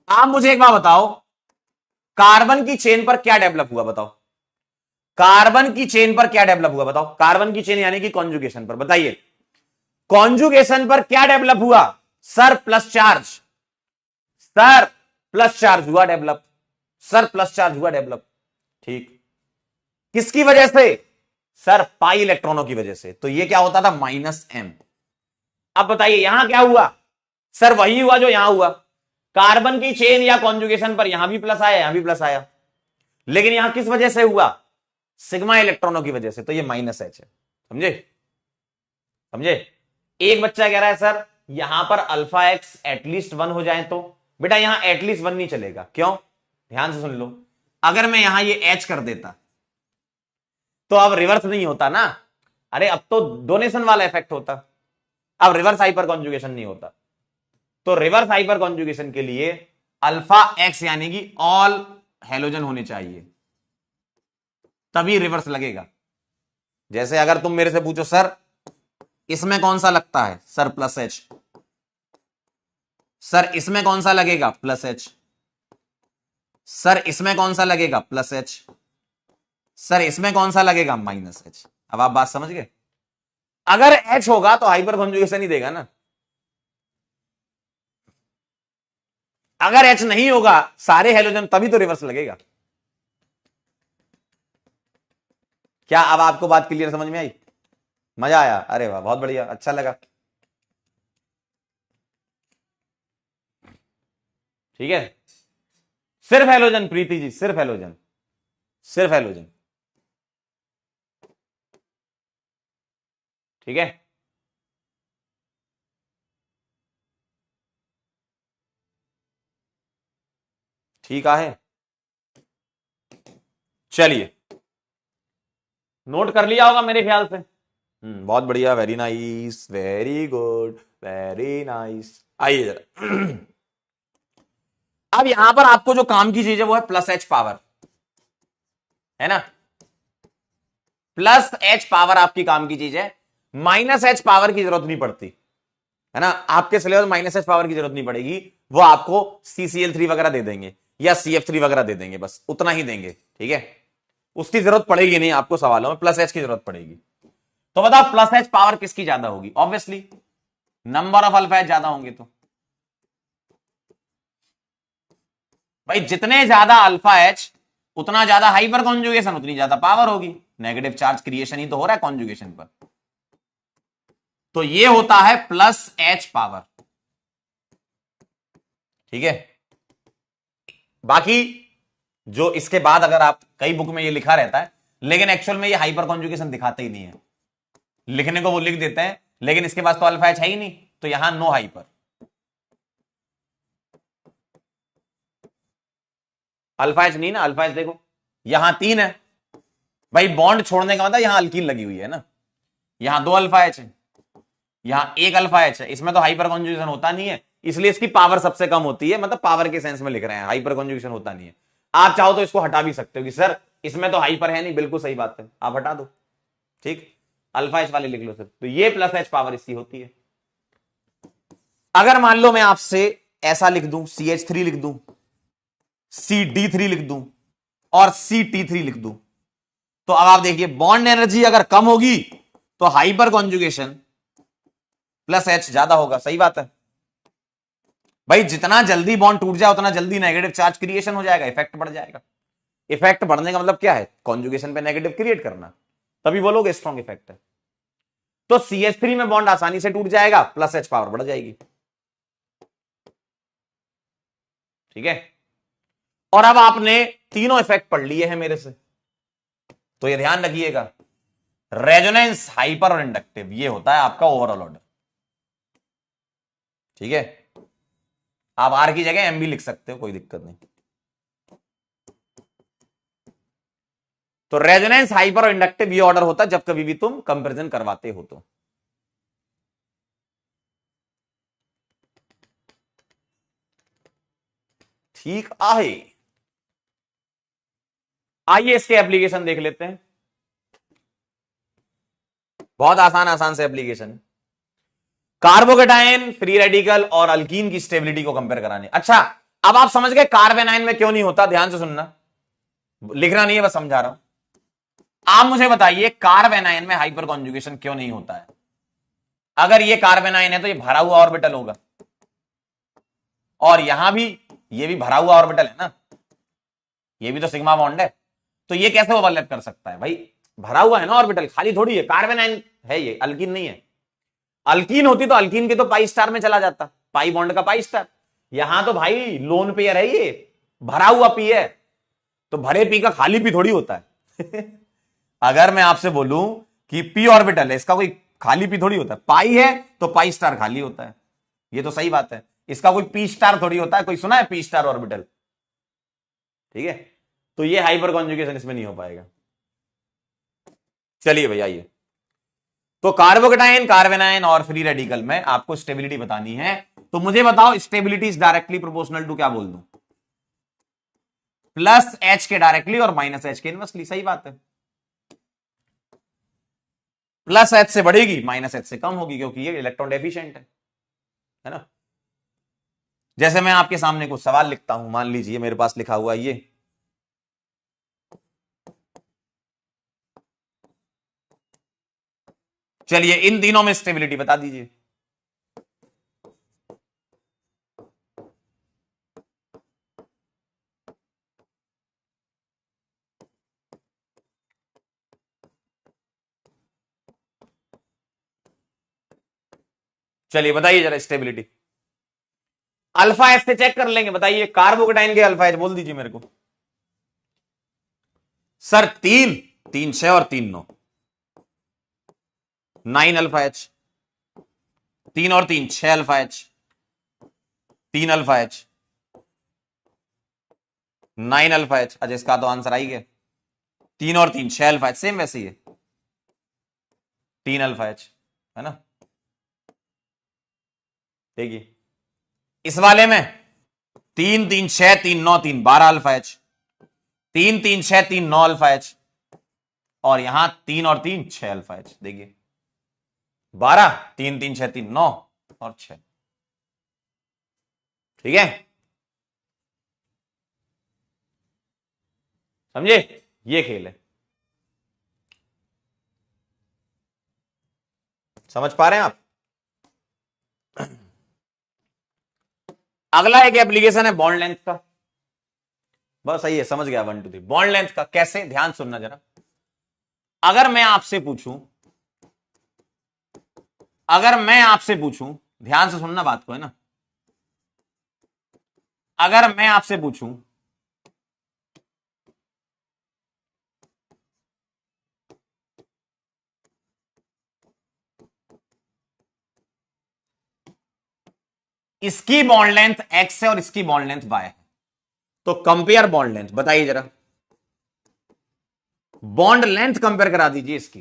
A: आप मुझे एक बात बताओ, कार्बन की चेन पर क्या डेवलप हुआ बताओ, कार्बन की चेन पर क्या डेवलप हुआ बताओ, कार्बन की चेन यानी कि कॉन्जुगेशन पर, बताइए कॉन्जुगेशन पर क्या डेवलप हुआ, sir plus charge, sir plus charge हुआ डेवलप, सर प्लस चार्ज हुआ डेवलप। ठीक, किसकी वजह से, सर पाई इलेक्ट्रॉनों की वजह से। तो ये क्या होता था, -M। अब बताइए यहां क्या हुआ, सर वही हुआ जो यहां हुआ, कार्बन की चेन या कॉन्जुगेशन पर यहां भी प्लस आया, यहां भी प्लस आया, लेकिन यहां किस वजह से हुआ, सिग्मा इलेक्ट्रॉनों की वजह से। तो ये -H है, समझे, समझे। एक बच्चा कह रहा है सर यहां पर अल्फा एक्स एटलीस्ट 1 हो जाए, तो बेटा यहां एटलीस्ट 1 नहीं चलेगा, क्यों, ध्यान से सुन लो, अगर मैं यहां ये H कर देता तो अब रिवर्स नहीं होता ना, अरे अब तो डोनेशन वाला इफेक्ट होता, अब रिवर्स हाइपर कॉन्जुगेशन नहीं होता। तो रिवर्स हाइपर कॉन्जुगेशन के लिए अल्फा एक्स यानी कि ऑल हेलोजन होने चाहिए, तभी रिवर्स लगेगा। जैसे अगर तुम मेरे से पूछो सर इसमें कौन सा लगता है, सर प्लस एच, सर इसमें कौन सा लगेगा, प्लस एच, सर इसमें कौन सा लगेगा, प्लस एच, सर इसमें कौन सा लगेगा, -H। अब आप बात समझ गए, अगर H होगा तो हाइपर कॉन्जुगेशन ही देगा ना, अगर H नहीं होगा सारे हेलोजन तभी तो रिवर्स लगेगा। क्या अब आपको बात क्लियर समझ में आई, मजा आया, अरे वाह बहुत बढ़िया, अच्छा लगा। ठीक है, सिर्फ हेलोजन प्रीति जी, सिर्फ हेलोजन, सिर्फ हेलोजन। ठीक है, ठीक है, चलिए नोट कर लिया होगा मेरे ख्याल से। बहुत बढ़िया, very nice, very good, very nice. आइए जरा अब यहां पर आपको जो काम की चीज है वो है प्लस एच पावर, है ना, प्लस एच पावर आपकी काम की चीज है, -H पावर की जरूरत नहीं पड़ती, है ना, आपके सिलेबस -H पावर की जरूरत नहीं पड़ेगी, वो आपको CCl3 वगैरह दे देंगे या CF3 वगैरह दे देंगे, बस उतना ही देंगे। ठीक है, उसकी जरूरत पड़ेगी नहीं आपको, सवालों में प्लस एच की जरूरत पड़ेगी। तो बताओ प्लस एच पावर किसकी ज्यादा होगी, obviously number of alpha H ज्यादा होंगे। तो भाई जितने ज्यादा अल्फा एच उतना ज्यादा हाइपर कॉन्जुगेशन, उतनी ज्यादा पावर होगी, नेगेटिव चार्ज क्रिएशन ही तो हो रहा है कॉन्जुगेशन पर। तो ये होता है प्लस एच पावर। ठीक है, बाकी जो इसके बाद अगर आप, कई बुक में ये लिखा रहता है लेकिन एक्चुअल में ये हाइपर कॉन्जुगेशन दिखाते ही नहीं है, लिखने को वो लिख देते हैं लेकिन इसके पास तो अल्फा एच है ही नहीं, तो यहां नो हाइपर। अल्फा एच नहीं ना, अल्फा एच देखो यहां 3 है, भाई बॉन्ड छोड़ने का मतलब यहां अल्कीन लगी हुई है ना, यहां 2 अल्फा एच है, यहां 1 अल्फा एच है, इसमें तो हाइपर कॉन्जुगेशन होता नहीं है, इसलिए इसकी पावर सबसे कम होती है, मतलब पावर के सेंस में लिख रहे हैं, हाइपर कॉन्जुगेशन होता नहीं है। आप चाहो तो इसको हटा भी सकते हो कि सर इसमें तो हाइपर है नहीं, बिल्कुल सही बात है, आप हटा दो। ठीक, अल्फा एच वाले लिख लो सिर्फ। तो ये प्लस एच पावर इसकी होती है। अगर मान लो मैं आपसे ऐसा लिख दूं, CH3 लिख दूं, CD3 लिख दूं और CT3 लिख दूं, तो अब आप देखिए बॉन्ड एनर्जी अगर कम होगी तो हाइपर कॉन्जुगेशन प्लस एच ज्यादा होगा। सही बात है भाई, जितना जल्दी बॉन्ड टूट जाए उतना जल्दी नेगेटिव चार्ज क्रिएशन हो जाएगा, इफेक्ट बढ़ जाएगा। इफेक्ट बढ़ने का मतलब क्या है? कॉन्जुगेशन पे नेगेटिव क्रिएट करना, तभी बोलोगे स्ट्रॉन्ग इफेक्ट है। तो CH3 में बॉन्ड आसानी से टूट जाएगा, प्लस एच पावर बढ़ जाएगी। ठीक है, और अब आपने तीनों इफेक्ट पढ़ लिए हैं मेरे से, तो ये ध्यान रखिएगा, रेजोनेंस, हाइपर और इंडक्टिव, ये होता है आपका ओवरऑल ऑर्डर। ठीक है, आप आर की जगह एम भी लिख सकते हो, कोई दिक्कत नहीं। तो रेजोनेंस, हाइपर और इंडक्टिव ये ऑर्डर होता है जब कभी भी तुम कंपैरिजन करवाते हो तो। ठीक आहे, आइए इसके एप्लीकेशन देख लेते हैं। बहुत आसान आसान से एप्लीकेशन, कार्बोकेटायन, फ्री रेडिकल और अल्कीन की स्टेबिलिटी को कंपेयर कराने। अच्छा, अब आप समझ गए कार्बेनाइन में क्यों नहीं होता। ध्यान से सुनना, लिखना नहीं है, बस समझा रहा हूं। आप मुझे बताइए कार्बेनाइन में हाइपर कॉन्जुगेशन क्यों नहीं होता है। अगर ये कार्बेनाइन है तो ये भरा हुआ ऑर्बिटल होगा, और यहां भी ये भी भरा हुआ ऑर्बिटल है ना, ये भी तो सिग्मा बॉन्ड है, तो ये कैसे ओवरलैप कर सकता है भाई? भरा हुआ है ना ऑर्बिटल, खाली थोड़ी है। कार्बेनाइन है, ये अल्कीन नहीं है। अल्कीन होती तो अल्कीन के तो पाई स्टार में चला जाता, पाई बॉन्ड का पाई स्टार। यहां तो भाई लोन पेयर है, ये भरा हुआ पी है, तो भरे पी का खाली पी थोड़ी होता है। अगर मैं आपसे बोलूं कि पी ऑर्बिटल है, इसका कोई खाली पी थोड़ी होता है। पाई है तो पाई स्टार खाली होता है, ये तो सही बात है। इसका कोई पी स्टार थोड़ी होता है। कोई सुना है पी स्टार ऑर्बिटल? ठीक है, तो ये हाइपर कॉन्जुगेशन इसमें नहीं हो पाएगा। चलिए भाई आइए, तो कार्बोकेटायन, कार्बेनाइन और फ्री रेडिकल में आपको स्टेबिलिटी बतानी है। तो मुझे बताओ stability is directly proportional to, क्या बोल दूं, प्लस एच के डायरेक्टली और माइनस एच के इनवर्सली। सही बात है, प्लस एच से बढ़ेगी, माइनस एच से कम होगी, क्योंकि ये इलेक्ट्रॉन डेफिशिएंट है ना। जैसे मैं आपके सामने कुछ सवाल लिखता हूं, मान लीजिए मेरे पास लिखा हुआ ये, चलिए इन तीनों में स्टेबिलिटी बता दीजिए। चलिए बताइए जरा स्टेबिलिटी, अल्फा एच से चेक कर लेंगे। बताइए कार्बोकेटाइन के अल्फा एच बोल दीजिए मेरे को। सर 3 3 6 और 3 9, 9 अल्फा एच, 3 और 3 6 alpha H, 3 alpha H, 9 alpha H. अच्छा इसका तो आंसर आई गया, 3 और 3 6 अल्फा एच, सेम वैसे ही है, 3 अल्फा एच है ना। देखिए इस वाले में 3 3 6 3 9 3 12 अल्फा एच, 3 3 6 3 9 अल्फा एच, और यहां 3 और 3 6 अल्फा एच। देखिए 12 3 3 6 3 9 और 6। ठीक है, समझे, ये खेल है। समझ पा रहे हैं आप? अगला एक एप्लीकेशन है बॉन्ड लेंथ का। बस सही है, समझ गया 1 2 3। बॉन्ड लेंथ का कैसे, ध्यान सुनना जरा। अगर मैं आपसे पूछूं, ध्यान से सुनना बात को, है ना। अगर मैं आपसे पूछूं इसकी बॉन्ड लेंथ x है और इसकी बॉन्ड लेंथ y है, तो कंपेयर बॉन्ड लेंथ। बताइए जरा, बॉन्ड लेंथ कंपेयर करा दीजिए इसकी।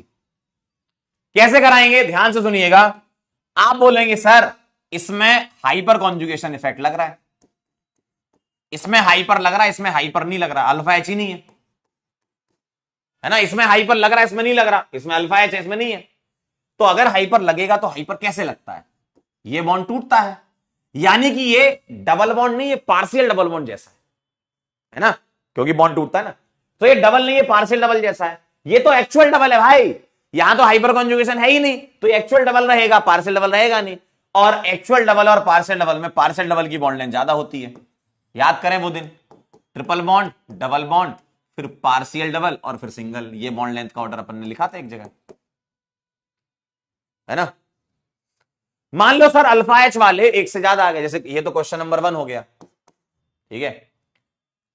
A: कैसे कराएंगे, ध्यान से सुनिएगा। आप बोलेंगे सर इसमें हाइपर कॉन्जुगेशन इफेक्ट लग रहा है, इसमें हाइपर लग रहा है, इसमें हाइपर नहीं लग रहा, अल्फा एच ही नहीं है, है ना। इसमें हाइपर लग रहा है, इसमें नहीं लग रहा, इसमें अल्फा एच है, इसमें नहीं है। तो अगर हाइपर लगेगा तो हाइपर कैसे लगता है, ये बॉन्ड टूटता है, यानी कि ये डबल बॉन्ड नहीं, ये पार्शियल डबल बॉन्ड जैसा है ना, क्योंकि बॉन्ड टूटता है ना, तो ये डबल नहीं, ये पार्शियल डबल जैसा है। ये तो एक्चुअल डबल है भाई, यहां तो हाइपर कॉन्जुगेशन है ही नहीं, तो एक्चुअल डबल रहेगा, पार्शियल डबल रहेगा नहीं। और एक्चुअल डबल और पार्शियल डबल में पार्शियल डबल की बॉन्ड लेंथ ज्यादा होती है, याद करें वो दिन, ट्रिपल बॉन्ड, डबल बॉन्ड, फिर पार्शियल डबल और फिर सिंगल, ये बॉन्ड लेंथ का ऑर्डर अपन ने लिखा था एक जगह, है ना। मान लो सर अल्फा एच वाले एक से ज्यादा आ गए, जैसे ये तो क्वेश्चन नंबर 1 हो गया, ठीक है।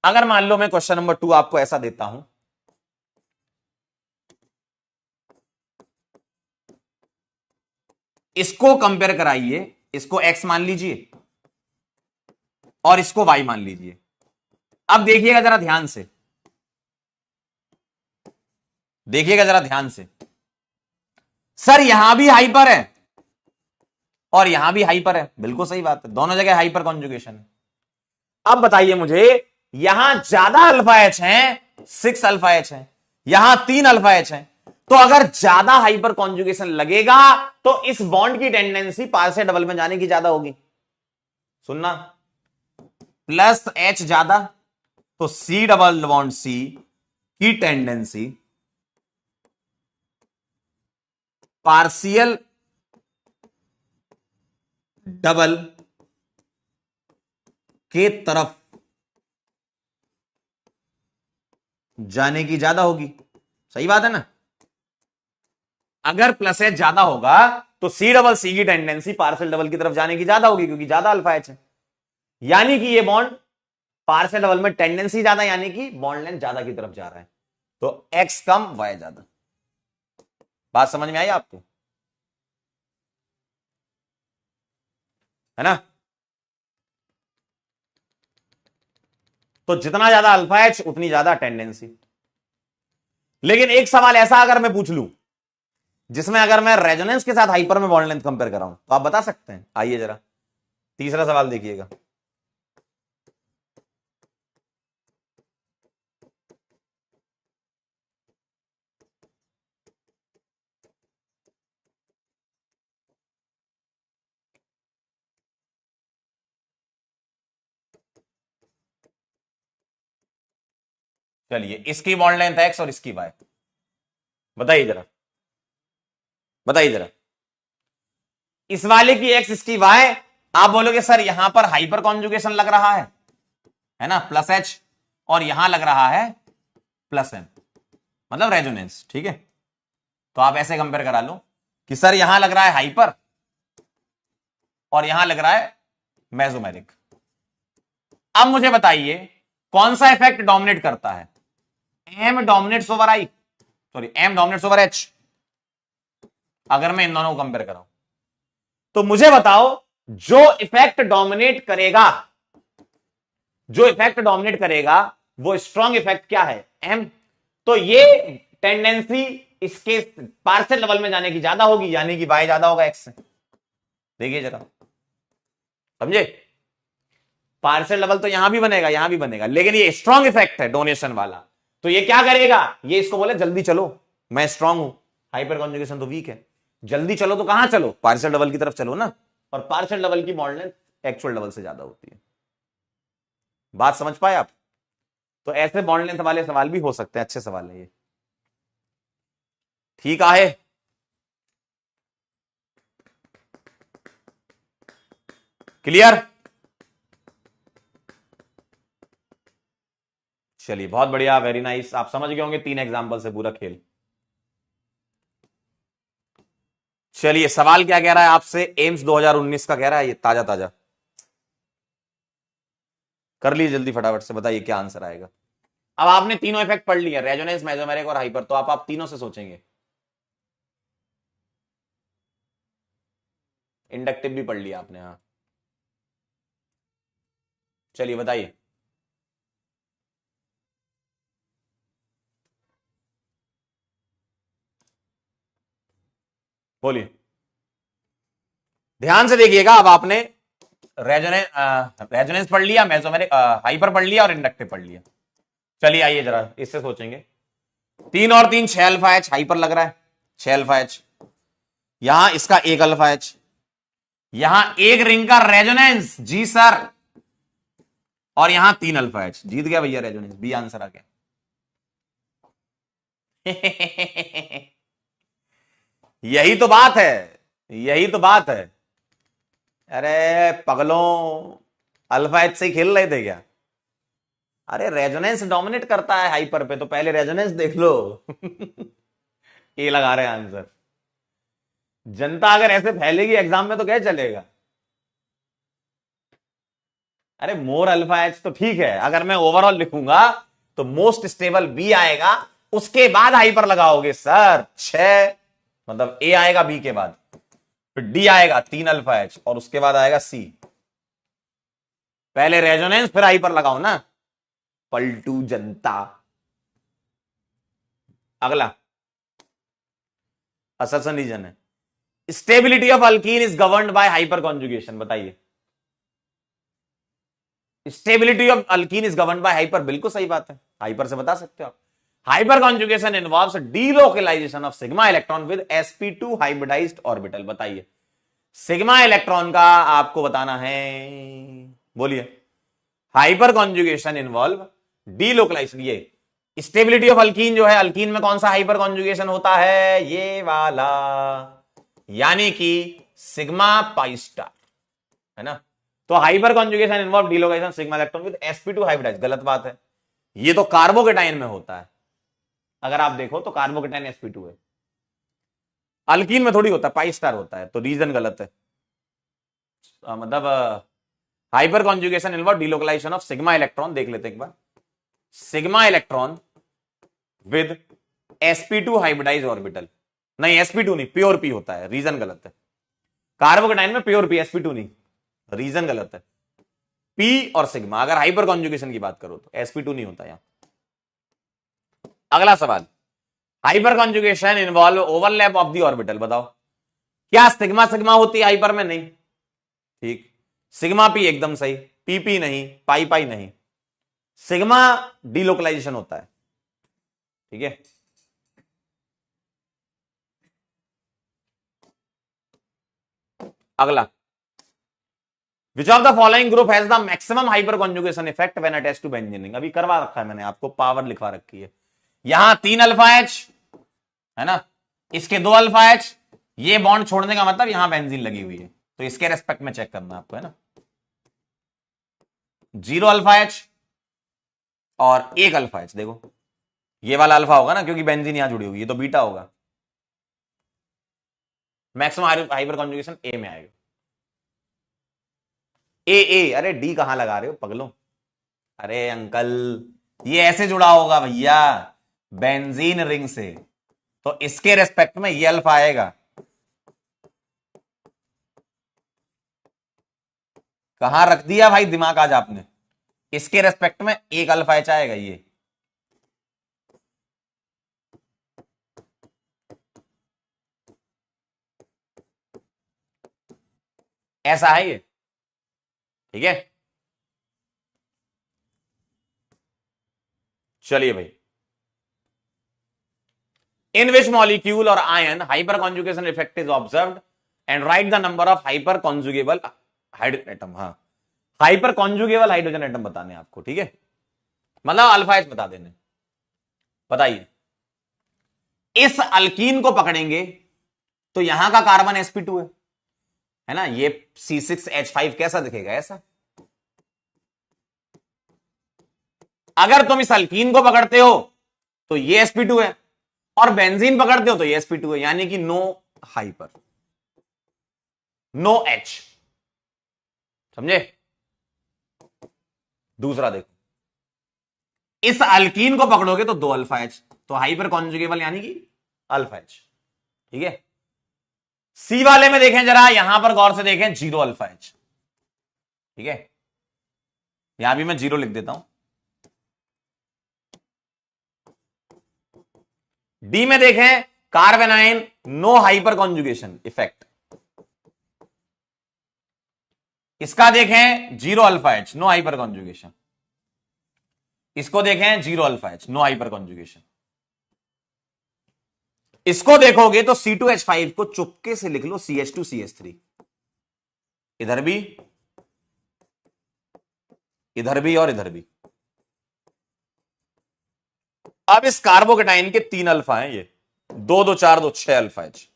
A: अगर मान लो मैं क्वेश्चन नंबर 2 आपको ऐसा देता हूं, इसको कंपेयर कराइए, इसको x मान लीजिए और इसको y मान लीजिए। अब देखिएगा जरा ध्यान से, देखिएगा जरा ध्यान से, सर यहां भी हाइपर है और यहां भी हाइपर है, बिल्कुल सही बात है, दोनों जगह हाइपर कॉन्जुगेशन है। अब बताइए मुझे, यहां ज्यादा अल्फा एच है, 6 अल्फा एच है, यहां 3 अल्फा एच है, तो अगर ज्यादा हाइपर कॉन्जुगेशन लगेगा तो इस बॉन्ड की टेंडेंसी पार्शियल डबल में जाने की ज्यादा होगी, सुनना, प्लस एच ज्यादा, तो सी डबल बॉन्ड सी की टेंडेंसी पार्शियल डबल के तरफ जाने की ज्यादा होगी, सही बात है ना। अगर प्लस एच ज्यादा होगा तो सी डबल सी की टेंडेंसी पार्शियल डबल की तरफ जाने की ज्यादा होगी, क्योंकि ज्यादा अल्फा एच है, यानी कि ये बॉन्ड पार्शियल डबल में टेंडेंसी ज्यादा, यानी कि बॉन्ड लेंथ ज्यादा की तरफ जा रहा है, तो एक्स कम वाई ज्यादा। बात समझ में आई आपको, है ना। तो जितना ज्यादा अल्फा एच उतनी ज्यादा टेंडेंसी। लेकिन एक सवाल ऐसा अगर मैं पूछ लूं जिसमें अगर मैं रेजोनेंस के साथ हाइपर में बॉन्ड लेंथ कंपेयर कराऊं, तो आप बता सकते हैं, आइए जरा तीसरा सवाल देखिएगा। चलिए इसकी बॉन्ड लेंथ एक्स और इसकी वाई, बताइए जरा, बताइए जरा, इस वाले की एक्स इसकी वाई। आप बोलोगे सर यहां पर हाइपर कॉन्जुगेशन लग रहा है ना, प्लस एच, और यहां लग रहा है प्लस एम, मतलब रेजोनेंस, ठीक है। तो आप ऐसे कंपेयर करा लो कि सर यहां लग रहा है हाइपर और यहां लग रहा है मेसोमेरिक। अब मुझे बताइए कौन सा इफेक्ट डोमिनेट करता है, M dominates over I, sorry M dominates over H, अगर मैं इन दोनों को कंपेयर कराऊं तो मुझे बताओ जो इफेक्ट डोमिनेट करेगा, जो इफेक्ट डोमिनेट करेगा वो स्ट्रॉन्ग इफेक्ट क्या है, एम। तो ये टेंडेंसी इसके पार्शियल लेवल में जाने की ज्यादा होगी, यानी कि वाई ज्यादा होगा एक्स से। देखिए जरा, समझे, पार्शियल लेवल तो यहां भी बनेगा, यहां भी बनेगा, लेकिन ये स्ट्रॉन्ग इफेक्ट है डोनेशन वाला, तो ये क्या करेगा, ये इसको बोले जल्दी चलो, मैं स्ट्रॉन्ग हूं, हाइपर कॉन्जुगेशन तो वीक है, जल्दी चलो, तो कहां चलो, पार्शियल डबल की तरफ चलो ना, और पार्शियल डबल की बॉन्ड लेंथ एक्चुअल डबल से ज्यादा होती है। बात समझ पाए आप। तो ऐसे बॉन्ड लेंथ वाले सवाल भी हो सकते हैं, अच्छे सवाल है ये, ठीक है। क्लियर, चलिए बहुत बढ़िया, वेरी नाइस, आप समझ गए होंगे 3 एग्जांपल से पूरा खेल। चलिए सवाल क्या कह रहा है आपसे, एम्स 2019 का कह रहा है, ये ताजा ताजा कर लीजिए जल्दी फटाफट से, बताइए क्या आंसर आएगा। अब आपने तीनों इफेक्ट पढ़ लिए, रेजोनेंस, मेसोमेरिक और हाइपर, तो आप तीनों से सोचेंगे, इंडक्टिव भी पढ़ लिया आपने, हाँ चलिए बताइए। बोलिए, ध्यान से देखिएगा। अब आपने रेजोनेंस पढ़ लिया, मेसोमेरिक हाइपर पढ़ लिया और इंडक्टिव पढ़ लिया। चलिए आइए जरा इससे सोचेंगे, 3 और 3 6 अल्फा एच, हाइपर लग रहा है 6 अल्फा एच, यहां इसका एक अल्फा एच, यहां एक रिंग का रेजोनेंस, जी सर, और यहां 3 अल्फा एच। जीत गया भैया रेजोनेंस, बी आंसर आ गया। यही तो बात है, यही तो बात है। अरे पगलों, अल्फा एच से ही खेल रहे थे क्या? अरे रेजोनेंस डोमिनेट करता है हाइपर पे, तो पहले रेजोनेंस देख लो। ये लगा रहे हैं आंसर। जनता अगर ऐसे फैलेगी एग्जाम में तो क्या चलेगा? अरे मोर अल्फा एच तो ठीक है, अगर मैं ओवरऑल लिखूंगा तो मोस्ट स्टेबल बी आएगा, उसके बाद हाइपर लगाओगे सर। 6 मतलब ए आएगा बी के बाद, फिर डी आएगा 3 अल्फा एच, और उसके बाद आएगा सी। पहले रेजोनेंस फिर हाइपर लगाओ ना, पलटू जनता। अगला असर्शन रीजन है, stability of alkene is governed by hyperconjugation. बताइए, stability of alkene is governed by hyper, बिल्कुल सही बात है, हाइपर से बता सकते हो आप। Hyper conjugation involves delocalization of sigma electron with sp2 hybridized orbital. बताइए, सिग्मा इलेक्ट्रॉन का आपको बताना है, बोलिए। हाइपर कॉन्जुगेशन इन्वॉल्व डीलोकलाइजेशन, ये स्टेबिलिटी ऑफ अल्कीन जो है, अल्कीन में कौन सा हाइपर कॉन्जुगेशन होता है? ये वाला, यानी कि सिग्मा पाई स्टार, है ना। तो hyper conjugation involve delocalization sigma electron with sp2 hybridized, गलत बात है। ये तो कार्बोकेटाइन में होता है, अगर आप देखो तो कार्बोकेटाइन sp2 है, अल्कीन में थोड़ी होता है, पाई स्टार होता है, तो रीजन गलत है। मतलब hyper conjugation involve delocalization of sigma electron, देख लेते हैं एक बार। Sigma electron with sp2 hybridized orbital, नहीं sp2 नहीं, प्योर p होता है, रीजन गलत है। कार्बोकेटाइन में प्योर p, sp2 नहीं, रीजन गलत है। p और सिग्मा, अगर हाइपर कॉन्जुगेशन की बात करो तो sp2 नहीं होता यहां। अगला सवाल, hyper conjugation involve overlap of the orbital. बताओ, क्या सिग्मा सिग्मा होती है हाइपर में? नहीं, ठीक। सिग्मा पी एकदम सही, पी पी नहीं, पाई पाई नहीं, सिग्मा डीलोकलाइजेशन होता है, ठीक है। अगला, which of the following group has the maximum hyper conjugation effect when attached to benzene? अभी करवा रखा है मैंने आपको, पावर लिखवा रखी है। यहां 3 अल्फा एच है ना, इसके 2 अल्फा एच, ये बॉन्ड छोड़ने का मतलब यहां बेंजीन लगी हुई है, तो इसके रेस्पेक्ट में चेक करना आपको, है ना। 0 अल्फा एच और 1 अल्फा एच, देखो ये वाला अल्फा होगा ना, क्योंकि बेंजीन यहां जुड़ी हुई है, तो बीटा होगा। मैक्सिमम हाइपर कॉन्जुगेशन ए में आएगा। ए, अरे डी कहां लगा रहे हो पगलों? अरे अंकल, ये ऐसे जुड़ा होगा भैया बेंजीन रिंग से, तो इसके रेस्पेक्ट में ये अल्फा आएगा। कहां रख दिया भाई दिमाग आज आपने? इसके रेस्पेक्ट में 1 अल्फा एच आएगा, ये ऐसा है ये, ठीक है। चलिए भाई, इन विच मॉलिक्यूल और ion hyper conjugation effect is observed and write the number of hyperconjugable hydrogen atom. हाँ, हाइपर कॉन्जुगेबल हाइड्रोजन एटम बताने आपको, ठीक है, मतलब अल्फा एच बता देने। बताइए, इस अल्कीन को पकड़ेंगे तो यहां का कार्बन sp2 है ना, ये C6H5 कैसा दिखेगा? ऐसा। अगर तुम इस अल्कीन को पकड़ते हो तो ये sp2 है, और बेंजीन पकड़ते हो तो ये sp2 है, यानी कि नो हाइपर, नो H, समझे। दूसरा देखो, इस अल्कीन को पकड़ोगे तो 2 अल्फा एच, तो हाइपर कॉन्जुगेबल यानी कि अल्फा एच, ठीक है। सी वाले में देखें जरा, यहां पर गौर से देखें, 0 अल्फा एच, ठीक है, यहां भी मैं 0 लिख देता हूं। डी में देखें, carbanion, no hyper conjugation effect. इसका देखें 0 alpha H, no hyper conjugation. इसको देखें 0 alpha H, no hyper conjugation. इसको देखोगे तो C2H5 को चुपके से लिख लो CH2CH3, इधर भी, इधर भी और इधर भी। अब इस कार्बोकेटाइन के 3 अल्फा हैं, ये 2 2 4 2 6 अल्फा एच।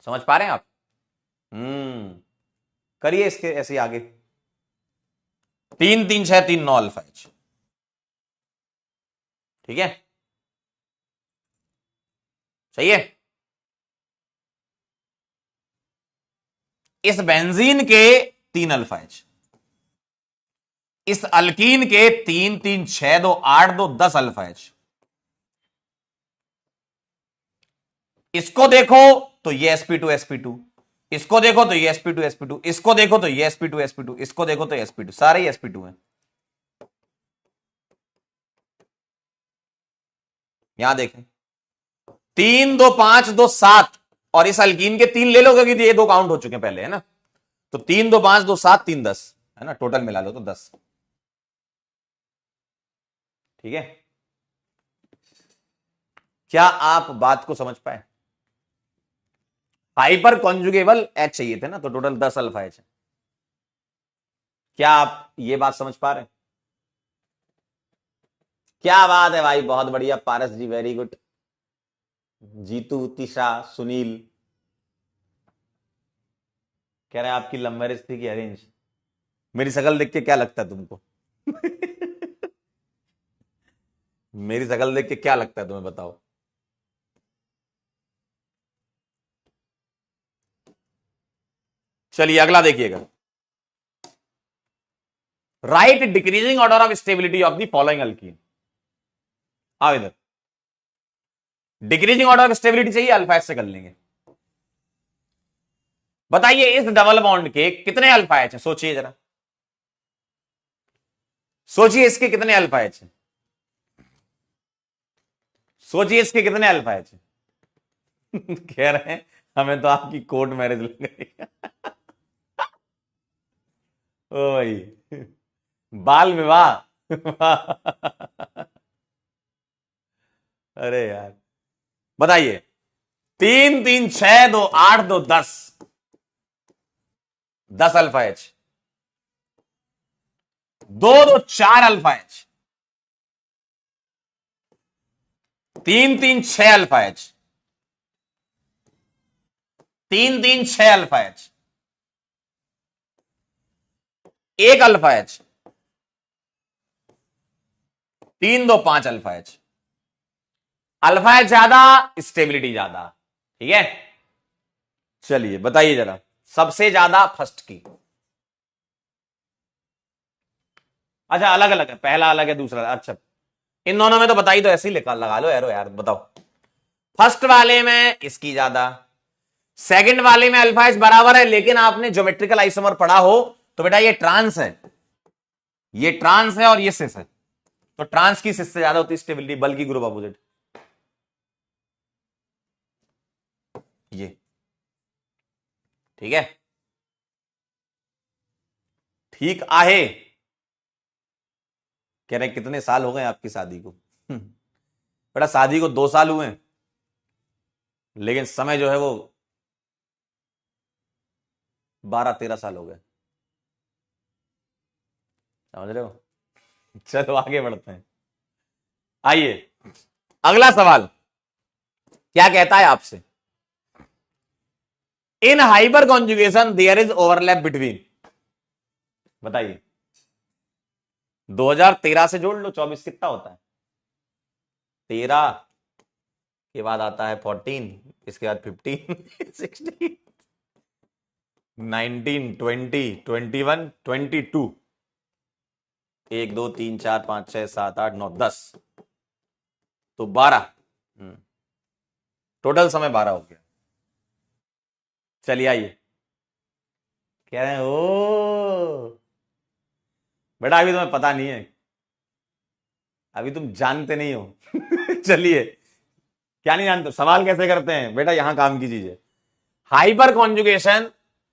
A: समझ पा रहे हैं आप? करिए इसके ऐसे आगे, 3 3 6 3 9 अल्फा एच। ठीक है, सही है। इस बेंजीन के 3 अल्फा एच, इस अल्कीन के 3 3 6 2 8 2 10 अल्फा एच। इसको देखो तो ये sp2 इसको देखो तो ये sp2 इसको देखो तो ये sp2 इसको देखो तो sp2, सारे ही sp2 हैं। यहां देखें, 3 2 5 2 7, और इस अल्कीन के 3 ले लो क्योंकि ये 2 काउंट हो चुके हैं पहले, है ना। तो 3 2 5 2 7 3 10, है ना, टोटल मिला लो तो 10। ठीक है, क्या आप बात को समझ पाए? हाइपर कॉन्जुगेबल एच चाहिए थे ना, तो टोटल 10 अल्फा एच है। क्या आप ये बात समझ पा रहे हैं? क्या बात है भाई, बहुत बढ़िया पारस जी, वेरी गुड। जीतू, तिशा, सुनील कह रहे हैं आपकी लव मैरिज थी कि अरेंज? मेरी शकल देख के क्या लगता है तुमको? मेरी शकल देख के क्या लगता है तुम्हें, बताओ। चलिए अगला देखिएगा, right decreasing order of stability of the following alkyne. आओ इधर, डिक्रीजिंग ऑर्डर ऑफ स्टेबिलिटी चाहिए, अल्फा एच से कर लेंगे। बताइए इस डबल बॉन्ड के कितने अल्फा एच है, सोचिए जरा, सोचिए इसके कितने अल्फा एच है, सोचिए इसके कितने अल्फा एच है। कह रहे हैं हमें तो आपकी कोर्ट मैरिज लग रही है। ओ भाई, बाल विवाह। अरे यार, बताइए, 3 3 6 2 8 2 10, 10 alpha H, 2 2 4 alpha H, 3 3 6 alpha H, 3 3 6 alpha H, 1 alpha H, 3 2 5 alpha H. Alpha H ज्यादा, स्टेबिलिटी ज्यादा। ठीक है, चलिए बताइए जरा, सबसे ज्यादा फर्स्ट की। अच्छा अलग अलग है, पहला अलग है दूसरा, अच्छा इन दोनों में तो बताइए, तो ऐसे ही लिखा, लगा लो एरो यार, बताओ। फर्स्ट वाले में इसकी ज्यादा, सेकंड वाले में अल्फा एच बराबर है, लेकिन आपने ज्योमेट्रिकल आइसोमर पढ़ा हो तो बेटा ये ट्रांस है, ये ट्रांस है और ये सिस है, तो ट्रांस की सिस से ज्यादा होती है स्टेबिलिटी, बल्कि ग्रुप अपोजिट। ये ठीक है, ठीक आहे। कह रहे कितने साल हो गए आपकी शादी को? बेटा शादी को 2 साल हुए हैं, लेकिन समय जो है वो 12 13 साल हो गए। समझ रहे हो? चलो आगे बढ़ते हैं। आइए अगला सवाल क्या कहता है आपसे, in hyperconjugation there is overlap between. बताइए, 2013 से जोड़ लो, 24 कितना होता है? 13 के बाद आता है 14, इसके बाद 15, 16, 19, 20, 21, 22, 1 2 3 4 5 6 7 8 9 10, तो 12, टोटल समय 12 हो गया। चलिए आइए, कह रहे हैं ओ बेटा अभी तुम्हें पता नहीं है, अभी तुम जानते नहीं हो। चलिए, क्या नहीं जानते, सवाल कैसे करते हैं बेटा, यहां काम की चीज है। हाइपर कॉन्जुगेशन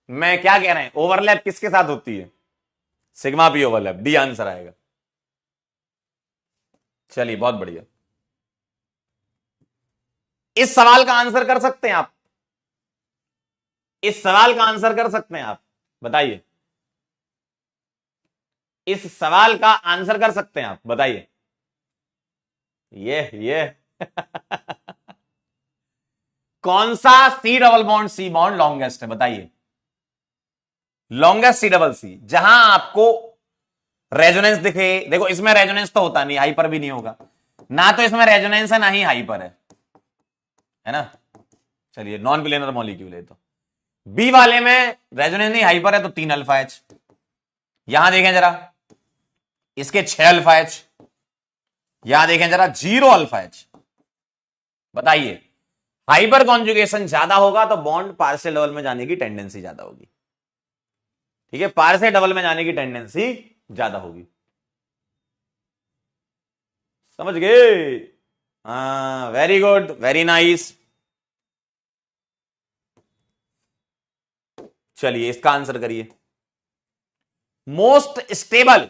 A: में क्या कह रहे हैं, ओवरलैप किसके साथ होती है? Sigma P overlap, D answer आएगा। चलिए बहुत बढ़िया, इस सवाल का आंसर कर सकते हैं आप? इस सवाल का आंसर कर सकते हैं आप? बताइए, इस सवाल का आंसर कर सकते हैं आप? बताइए। ये कौन सा C double bond C bond longest है? बताइए। लॉन्गेस्ट सी डबल सी, जहां आपको रेजोनेंस दिखे। देखो इसमें रेजोनेंस तो होता नहीं, हाइपर भी नहीं होगा ना, तो इसमें रेजोनेंस है ना ही हाइपर है ना। चलिए नॉन प्लेनर मॉलिक्यूल है तो बी वाले में रेजोनेंस नहीं हाइपर है, तो 3 अल्फा एच। यहां देखें जरा, इसके 6 अल्फा एच। यहां देखें जरा 0 अल्फा एच। बताइए, हाइपर कॉन्जुगेशन ज्यादा होगा तो बॉन्ड पार्शियल डबल में जाने की टेंडेंसी ज्यादा होगी। ठीक है, पार्शियल डबल में जाने की टेंडेंसी ज्यादा होगी। समझ गए? हाँ, वेरी गुड, वेरी नाइस। चलिए इसका आंसर करिए। मोस्ट स्टेबल,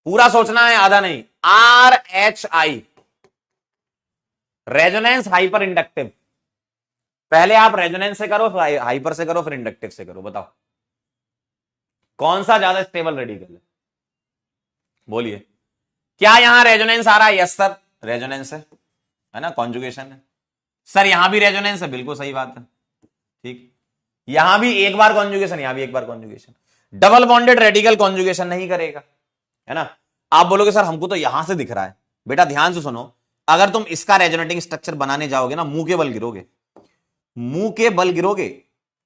A: पूरा सोचना है, आधा नहीं। RHI, resonance hyper inductive. पहले आप रेजोनेंस से करो, फिर हाइपर से करो, फिर इंडक्टिव से करो। बताओ कौन सा ज्यादा स्टेबल रेडिकल है? बोलिए। क्या यहां रेजोनेंस आ रहा है? यस सर, रेजोनेंस है ना, कॉन्जुगेशन है। सर यहां भी रेजोनेंस है, बिल्कुल सही बात है। ठीक, यहां भी एक बार कॉन्जुगेशन, यहां भी एक बार conjugation. Double bonded radical conjugation नहीं करेगा, है ना। आप बोलोगे सर हमको तो यहां से दिख रहा है। बेटा ध्यान से सुनो, अगर तुम इसका रेजोनेटिंग स्ट्रक्चर बनाने जाओगे ना, मुंह के बल गिरोगे, मुंह के बल गिरोगे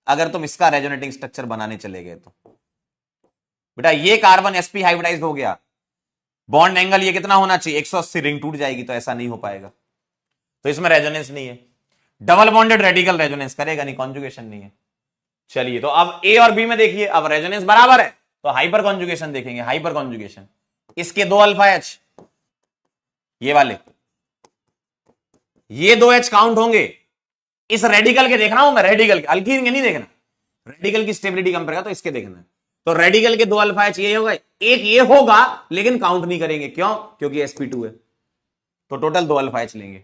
A: अगर तुम इसका रेजोनेटिंग स्ट्रक्चर बनाने चले गए तो। बेटा ये कार्बन sp हाइब्रिडाइज हो गया, बॉन्ड एंगल ये कितना होना चाहिए? 180, रिंग टूट जाएगी, तो ऐसा नहीं हो पाएगा, तो इसमें रेजोनेंस नहीं है। डबल बॉन्डेड रेडिकल रेजोनेंस करेगा नहीं, कॉन्जुगेशन नहीं है। चलिए तो अब ए और बी में देखिए, अब रेजोनेंस बराबर है तो हाइपर कॉन्जुगेशन देखेंगे। हाइपर कॉन्जुगेशन, इसके 2 अल्फा एच, ये वाले, ये 2 एच काउंट होंगे। इस रेडिकल के देख रहा हूं मैं, रेडिकल के, अल्कीन के नहीं देखना। रेडिकल की स्टेबिलिटी कंपेयर करेगा तो इसके देखना है। तो रेडिकल के 2 अल्फा एच ये होगा, एक ये होगा, लेकिन काउंट नहीं करेंगे। क्यों? क्योंकि sp2 है, तो टोटल 2 अल्फा एच लेंगे।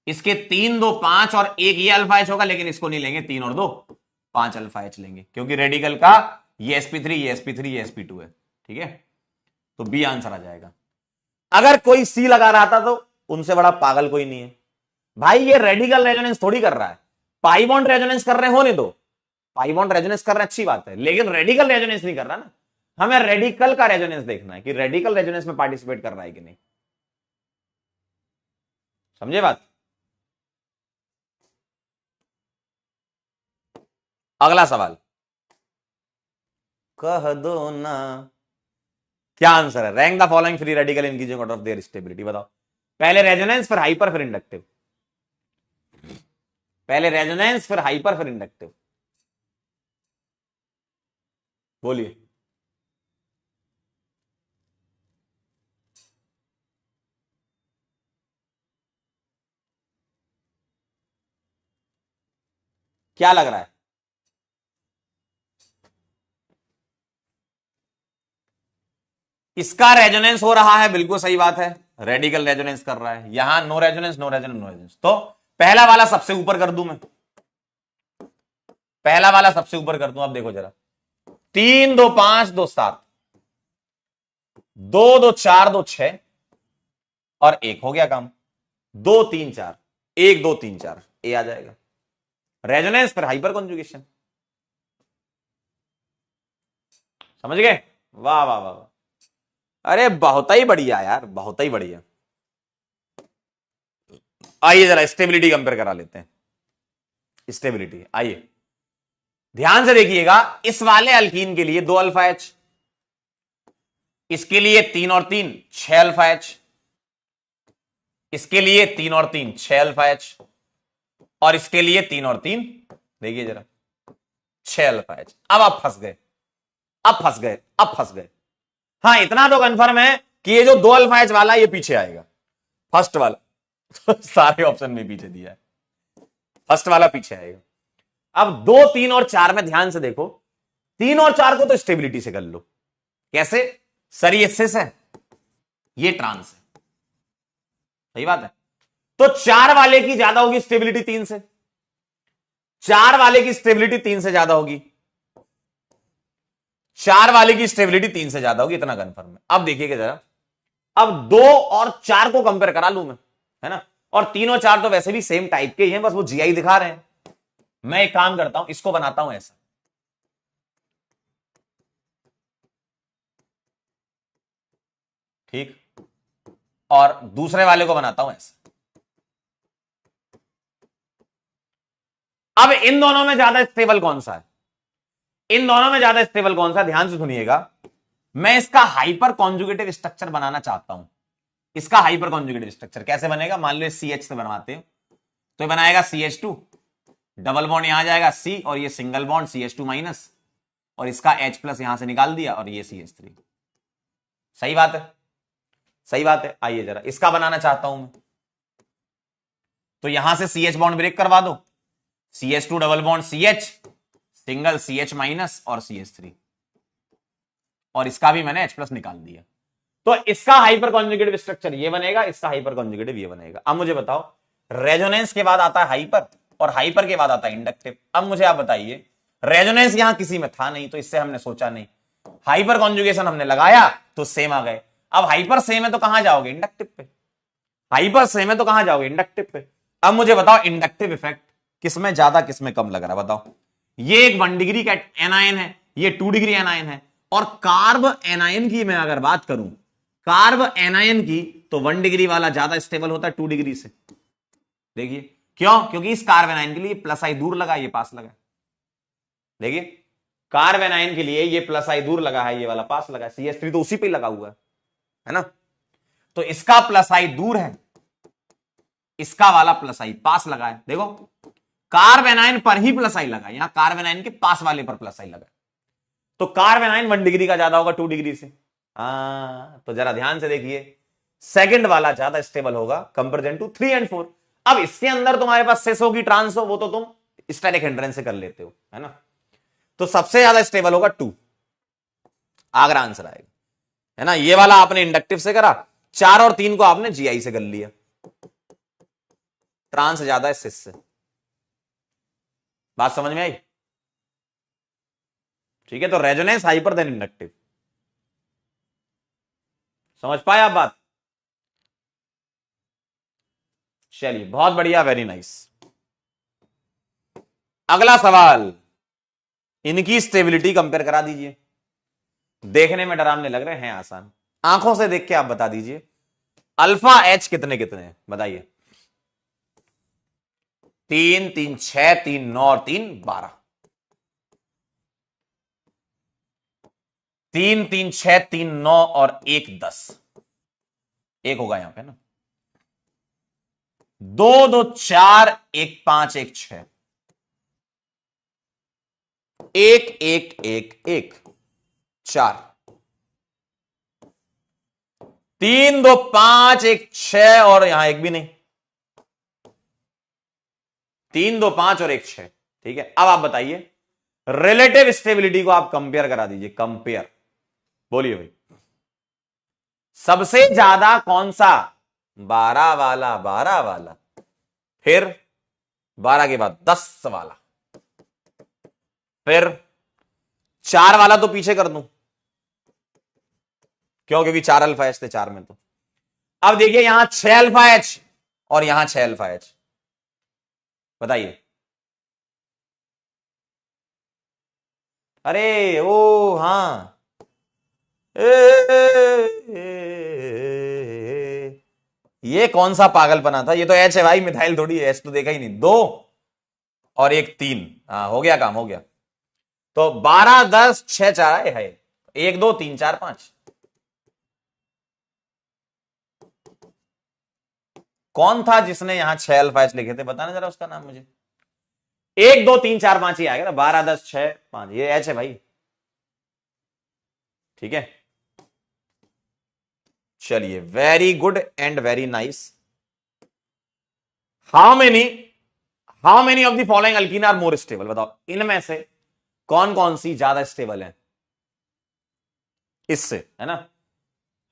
A: इसके 3 2 5 और एक ये अल्फा एच होगा, लेकिन इसको नहीं लेंगे। 3 और 2 5 अल्फा एच लेंगे, क्योंकि रेडिकल का ये sp3 ये sp3 ये sp2 है। ठीक है, तो बी आंसर आ जाएगा। अगर कोई सी लगा रहा था तो उनसे बड़ा पागल कोई नहीं है भाई। ये रेडिकल रेजोनेंस थोड़ी कर रहा है, पाई बॉन्ड रेजोनेंस कर रहे होने दो। पाई बॉन्ड रेजोनेंस कर रहे अच्छी बात है, लेकिन रेडिकल रेजोनेंस नहीं कर रहा ना। हमें रेडिकल का रेजोनेंस देखना है कि रेडिकल रेजोनेंस में पार्टिसिपेट कर रहा है कि नहीं। समझे बात? अगला सवाल, कह दो ना क्या आंसर है। Rank the following free radical increasing order of their stability. बताओ, पहले रेजोनेंस फिर हाइपर फिर इंडक्टिव। पहले रेजोनेंस फिर हाइपर फिर इंडक्टिव। बोलिए। क्या लग रहा है? इसका रेजोनेंस हो रहा है, बिल्कुल सही बात है, रेडिकल रेजोनेंस कर रहा है। यहां no resonance no resonance no resonance, तो पहला वाला सबसे ऊपर कर दूं मैं। पहला वाला सबसे ऊपर कर दूं। अब देखो जरा, 3 2 5 2 7, 2 2 4 2 6 और 1 हो गया काम। 2 3 4, 1 2 3 4, ए आ जाएगा। रेजोनेंस पर हाइपर कॉन्जुगेशन। समझ गए? वाह वाह वाह, अरे बहुत ही बढ़िया यार, बहुत ही बढ़िया। आइए जरा स्टेबिलिटी कंपेयर करा लेते हैं। स्टेबिलिटी आइए ध्यान से देखिएगा। इस वाले अल्कीन के लिए 2 अल्फा एच, इसके लिए 3 और 3 6 अल्फा एच, इसके लिए 3 और 3 6 अल्फा एच, और इसके लिए 3 और 3 देखिए जरा 6 अल्फा एच। अब आप फंस गए, अब फंस गए, अब फंस गए। हाँ इतना तो कंफर्म है कि ये जो 2 अल्फा एच वाला ये पीछे आएगा, फर्स्ट वाला। तो सारे ऑप्शन में पीछे दिया है, फर्स्ट वाला पीछे आएगा। अब 2 3 और 4 में ध्यान से देखो, 3 और 4 को तो स्टेबिलिटी से कर लो। कैसे? सर ये सिस है, ये ट्रांस है, सही बात है। तो 4 वाले की ज्यादा होगी स्टेबिलिटी 3 से, 4 वाले की स्टेबिलिटी 3 से ज्यादा होगी, 4 वाले की स्टेबिलिटी 3 से ज्यादा होगी, इतना कंफर्म है। अब देखिएगा जरा, अब 2 और 4 को कंपेयर करा लूं मैं, है ना, और 3 और 4 तो वैसे भी सेम टाइप के ही हैं, बस वो जीआई दिखा रहे हैं। मैं एक काम करता हूं, इसको बनाता हूं ऐसा, ठीक, और दूसरे वाले को बनाता हूं ऐसा। अब इन दोनों में ज्यादा स्टेबल कौन सा है, इन दोनों में ज्यादा स्टेबल कौन सा, ध्यान से सुनिएगा। मैं इसका हाइपर कॉन्जुगेटिव स्ट्रक्चर बनाना चाहता हूं। इसका हाइपर कॉन्जुगेटिव स्ट्रक्चर कैसे बनेगा, मान लो CH से बनवाते हो तो बनाएगा CH2, डबल बॉन्ड यहां जाएगा C, और ये सिंगल बॉन्ड CH2 माइनस, और इसका H+ यहां से निकाल दिया, और ये CH3। सही बात है, सही बात है। आइए जरा इसका बनाना चाहता हूं मैं, तो यहां से CH बॉन्ड ब्रेक करवा दो, CH2 double bond CH, single CH minus और CH3, और इसका भी मैंने H+ निकाल दिया। तो इसका हाइपर कॉन्जुगेटिव स्ट्रक्चर ये बनेगा, इसका हाइपर कॉन्जुगेटिव ये बनेगा। अब मुझे बताओ, रेजोनेंस के बाद आता है हाइपर, और हाइपर के बाद आता है इंडक्टिव। अब मुझे आप बताइए, रेजोनेंस यहां किसी में था नहीं, तो इससे हमने सोचा नहीं, हाइपर कॉन्जुगेशन हमने लगाया तो सेम आ गए। अब हाइपर सेम है तो कहां जाओगे, इंडक्टिव पे, हाइपर सेम है तो कहां जाओगे, इंडक्टिव पे। अब मुझे बताओ इंडक्टिव इफेक्ट किसमें ज्यादा किसमें कम लग रहा है, बताओ। ये एक 1 डिग्री का एनायन है, ये 2 डिग्री एनायन है, और कार्ब एनायन की मैं अगर बात करूं, कार्ब एनायन की, तो 1 डिग्री वाला ज्यादा स्टेबल होता है 2 डिग्री से। देखिए क्यों, क्योंकि इस कार्ब एनायन के लिए प्लस आई दूर लगा, ये पास लगा। देखिए कार्ब एनायन के लिए ये प्लस आई दूर लगा है, ये वाला पास लगा है, CH3 तो उसी पे लगा हुआ है ना, तो इसका प्लस आई दूर है, इसका वाला प्लस आई पास लगा है। देखो कार्ब एनायन पर ही प्लस आई लगा, यहां कार्ब एनायन के पास वाले पर प्लस आई लगा, तो कार्ब एनायन 1 डिग्री का ज्यादा होगा 2 डिग्री से। तो जरा ध्यान से देखिए, सेकंड वाला ज्यादा स्टेबल होगा कंपेरिजन टू 3 और 4। अब इसके अंदर तुम्हारे पास सेस होगी, ट्रांस हो, वो तो तुम स्टैटिक हिंड्रेंस से कर लेते हो, है ना। तो सबसे ज्यादा स्टेबल होगा 2, आगरा आंसर आएगा, है ना। ये वाला आपने इंडक्टिव से करा, 4 और 3 को आपने जीआई से कर लिया, ट्रांस ज्यादा है सिस से। बात समझ में आई, ठीक है। तो रेजोनेंस हाइपर देन इंडक्टिव, समझ पाए आप बात। चलिए बहुत बढ़िया, वेरी नाइस। अगला सवाल, इनकी स्टेबिलिटी कंपेयर करा दीजिए। देखने में डरावने लग रहे हैं, आसान, आंखों से देख के आप बता दीजिए अल्फा H कितने कितने हैं, बताइए। 3 3 6 3 9 और 3 12, 3 3 6 3 9 और 1 10, एक होगा यहां पे ना, 2 2 4 1 5 1 6, 1 1 1 1 4, 3 2 5 1 6 और यहां एक भी नहीं, 3 2 5 और 1 6, ठीक है। अब आप बताइए रिलेटिव स्टेबिलिटी को आप कंपेयर करा दीजिए, कंपेयर, बोलिए भाई सबसे ज्यादा कौन सा, 12 वाला, 12 वाला, फिर 12 के बाद 10 वाला, फिर 4 वाला तो पीछे कर दूं, क्यों, क्योंकि 4 अल्फा एच थे 4 में। तो अब देखिए यहां 6 अल्फा एच और यहां 6 अल्फा एच, बताइए। अरे ओ हाँ, ये कौन सा पागलपना था, ये तो एच है भाई, मिथाइल थोड़ी है, एच तो देखा ही नहीं। 2 और 1 3, हाँ हो गया काम, हो गया। तो 12 10 6 4 है, 1 2 3 4 5, कौन था जिसने यहां 6 अल्फा एच लिखे थे, बताना जरा उसका नाम मुझे। 1 2 3 4 5 ही आएगा ना, 12 10 6 5, ये एच है भाई, ठीक है। चलिए very good and very nice. How many of the following alkene are more stable, बताओ इनमें से कौन कौन सी ज्यादा स्टेबल है इससे, है ना।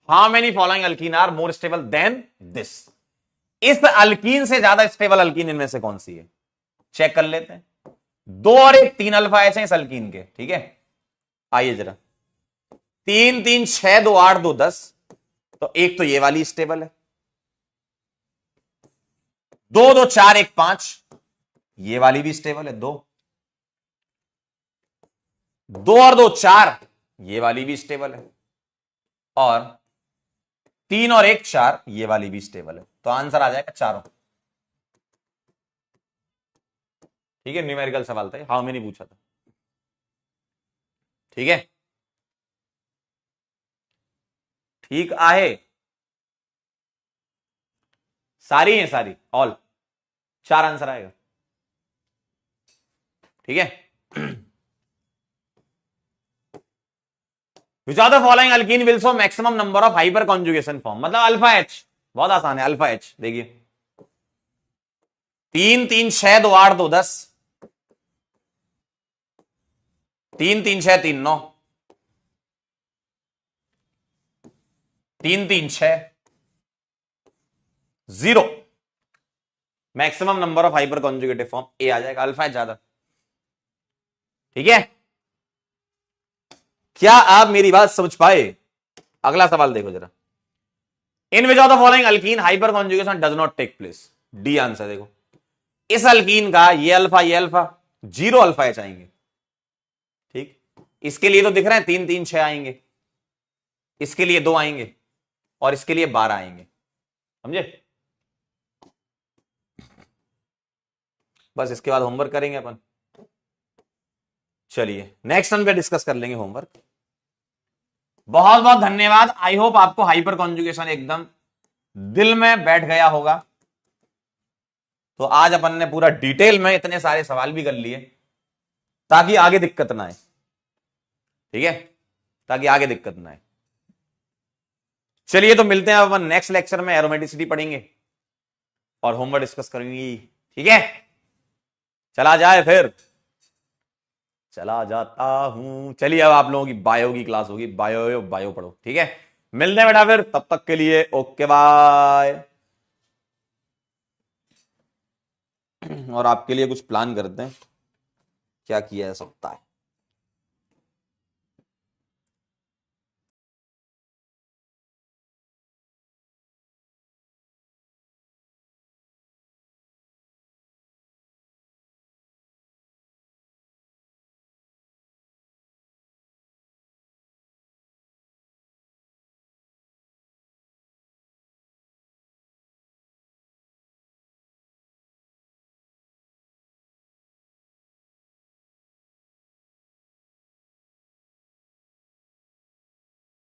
A: How many following alkene are more stable than this, इस अल्कीन से ज्यादा स्टेबल अल्कीन इनमें से कौन सी है, चेक कर लेते हैं। 2 और 1 3 अल्फा एच है इस अल्कीन के, ठीक है। आइए जरा, 3 3 6 2 8 2 10, तो एक तो ये वाली स्टेबल है। 2 2 4 1 5, ये वाली भी स्टेबल है। 2 2 और 2 4, ये वाली भी स्टेबल है। और 3 और 1 4, ये वाली भी स्टेबल है। तो आंसर आ जाएगा चारों। ठीक है, न्यूमेरिकल सवाल था, हाउ मेनी पूछा था। ठीक है, ठीक आहे, सारी है, सारी ऑल, 4 आंसर आएगा। ठीक है। Which are the following alkene will show maximum number of hyper conjugation form, मतलब अल्फा एच, बहुत आसान है अल्फा एच। देखिए 3 3 6 2 8 2 10, 3 3 6 3 9, 3 3 6 0, maximum number of hyper conjugative form ए आ जाएगा, अल्फा एच ज्यादा। ठीक है, क्या आप मेरी बात समझ पाए? अगला सवाल देखो जरा, in which of the following alkene hyperconjugation does not take place. D answer देखो, इस अल्कीन का ये अल्फा 0 अल्फा एच आएंगे। ठीक, इसके लिए तो दिख रहे हैं 3 3 6 आएंगे, इसके लिए 2 आएंगे, और इसके लिए 12 आएंगे। समझे? बस इसके बाद होमवर्क करेंगे अपन। चलिए नेक्स्ट वन पे डिस्कस कर लेंगे होमवर्क। बहुत बहुत धन्यवाद। आई होप आपको हाइपर कॉन्जुगेशन एकदम दिल में बैठ गया होगा। तो आज अपन ने पूरा डिटेल में इतने सारे सवाल भी कर लिए ताकि आगे दिक्कत ना आए। ठीक है, ताकि आगे दिक्कत ना आए। चलिए तो मिलते हैं अपन नेक्स्ट लेक्चर में, एरोमेटिसिटी पढ़ेंगे और होमवर्क डिस्कस करेंगे। ठीक है, चला जाए फिर, चला जाता हूं। चलिए अब आप लोगों की बायो की क्लास होगी, बायो पढ़ो। ठीक है, मिलते हैं बेटा फिर, तब तक के लिए ओके बाय। और आपके लिए कुछ प्लान करते हैं, क्या किया है सप्ताह।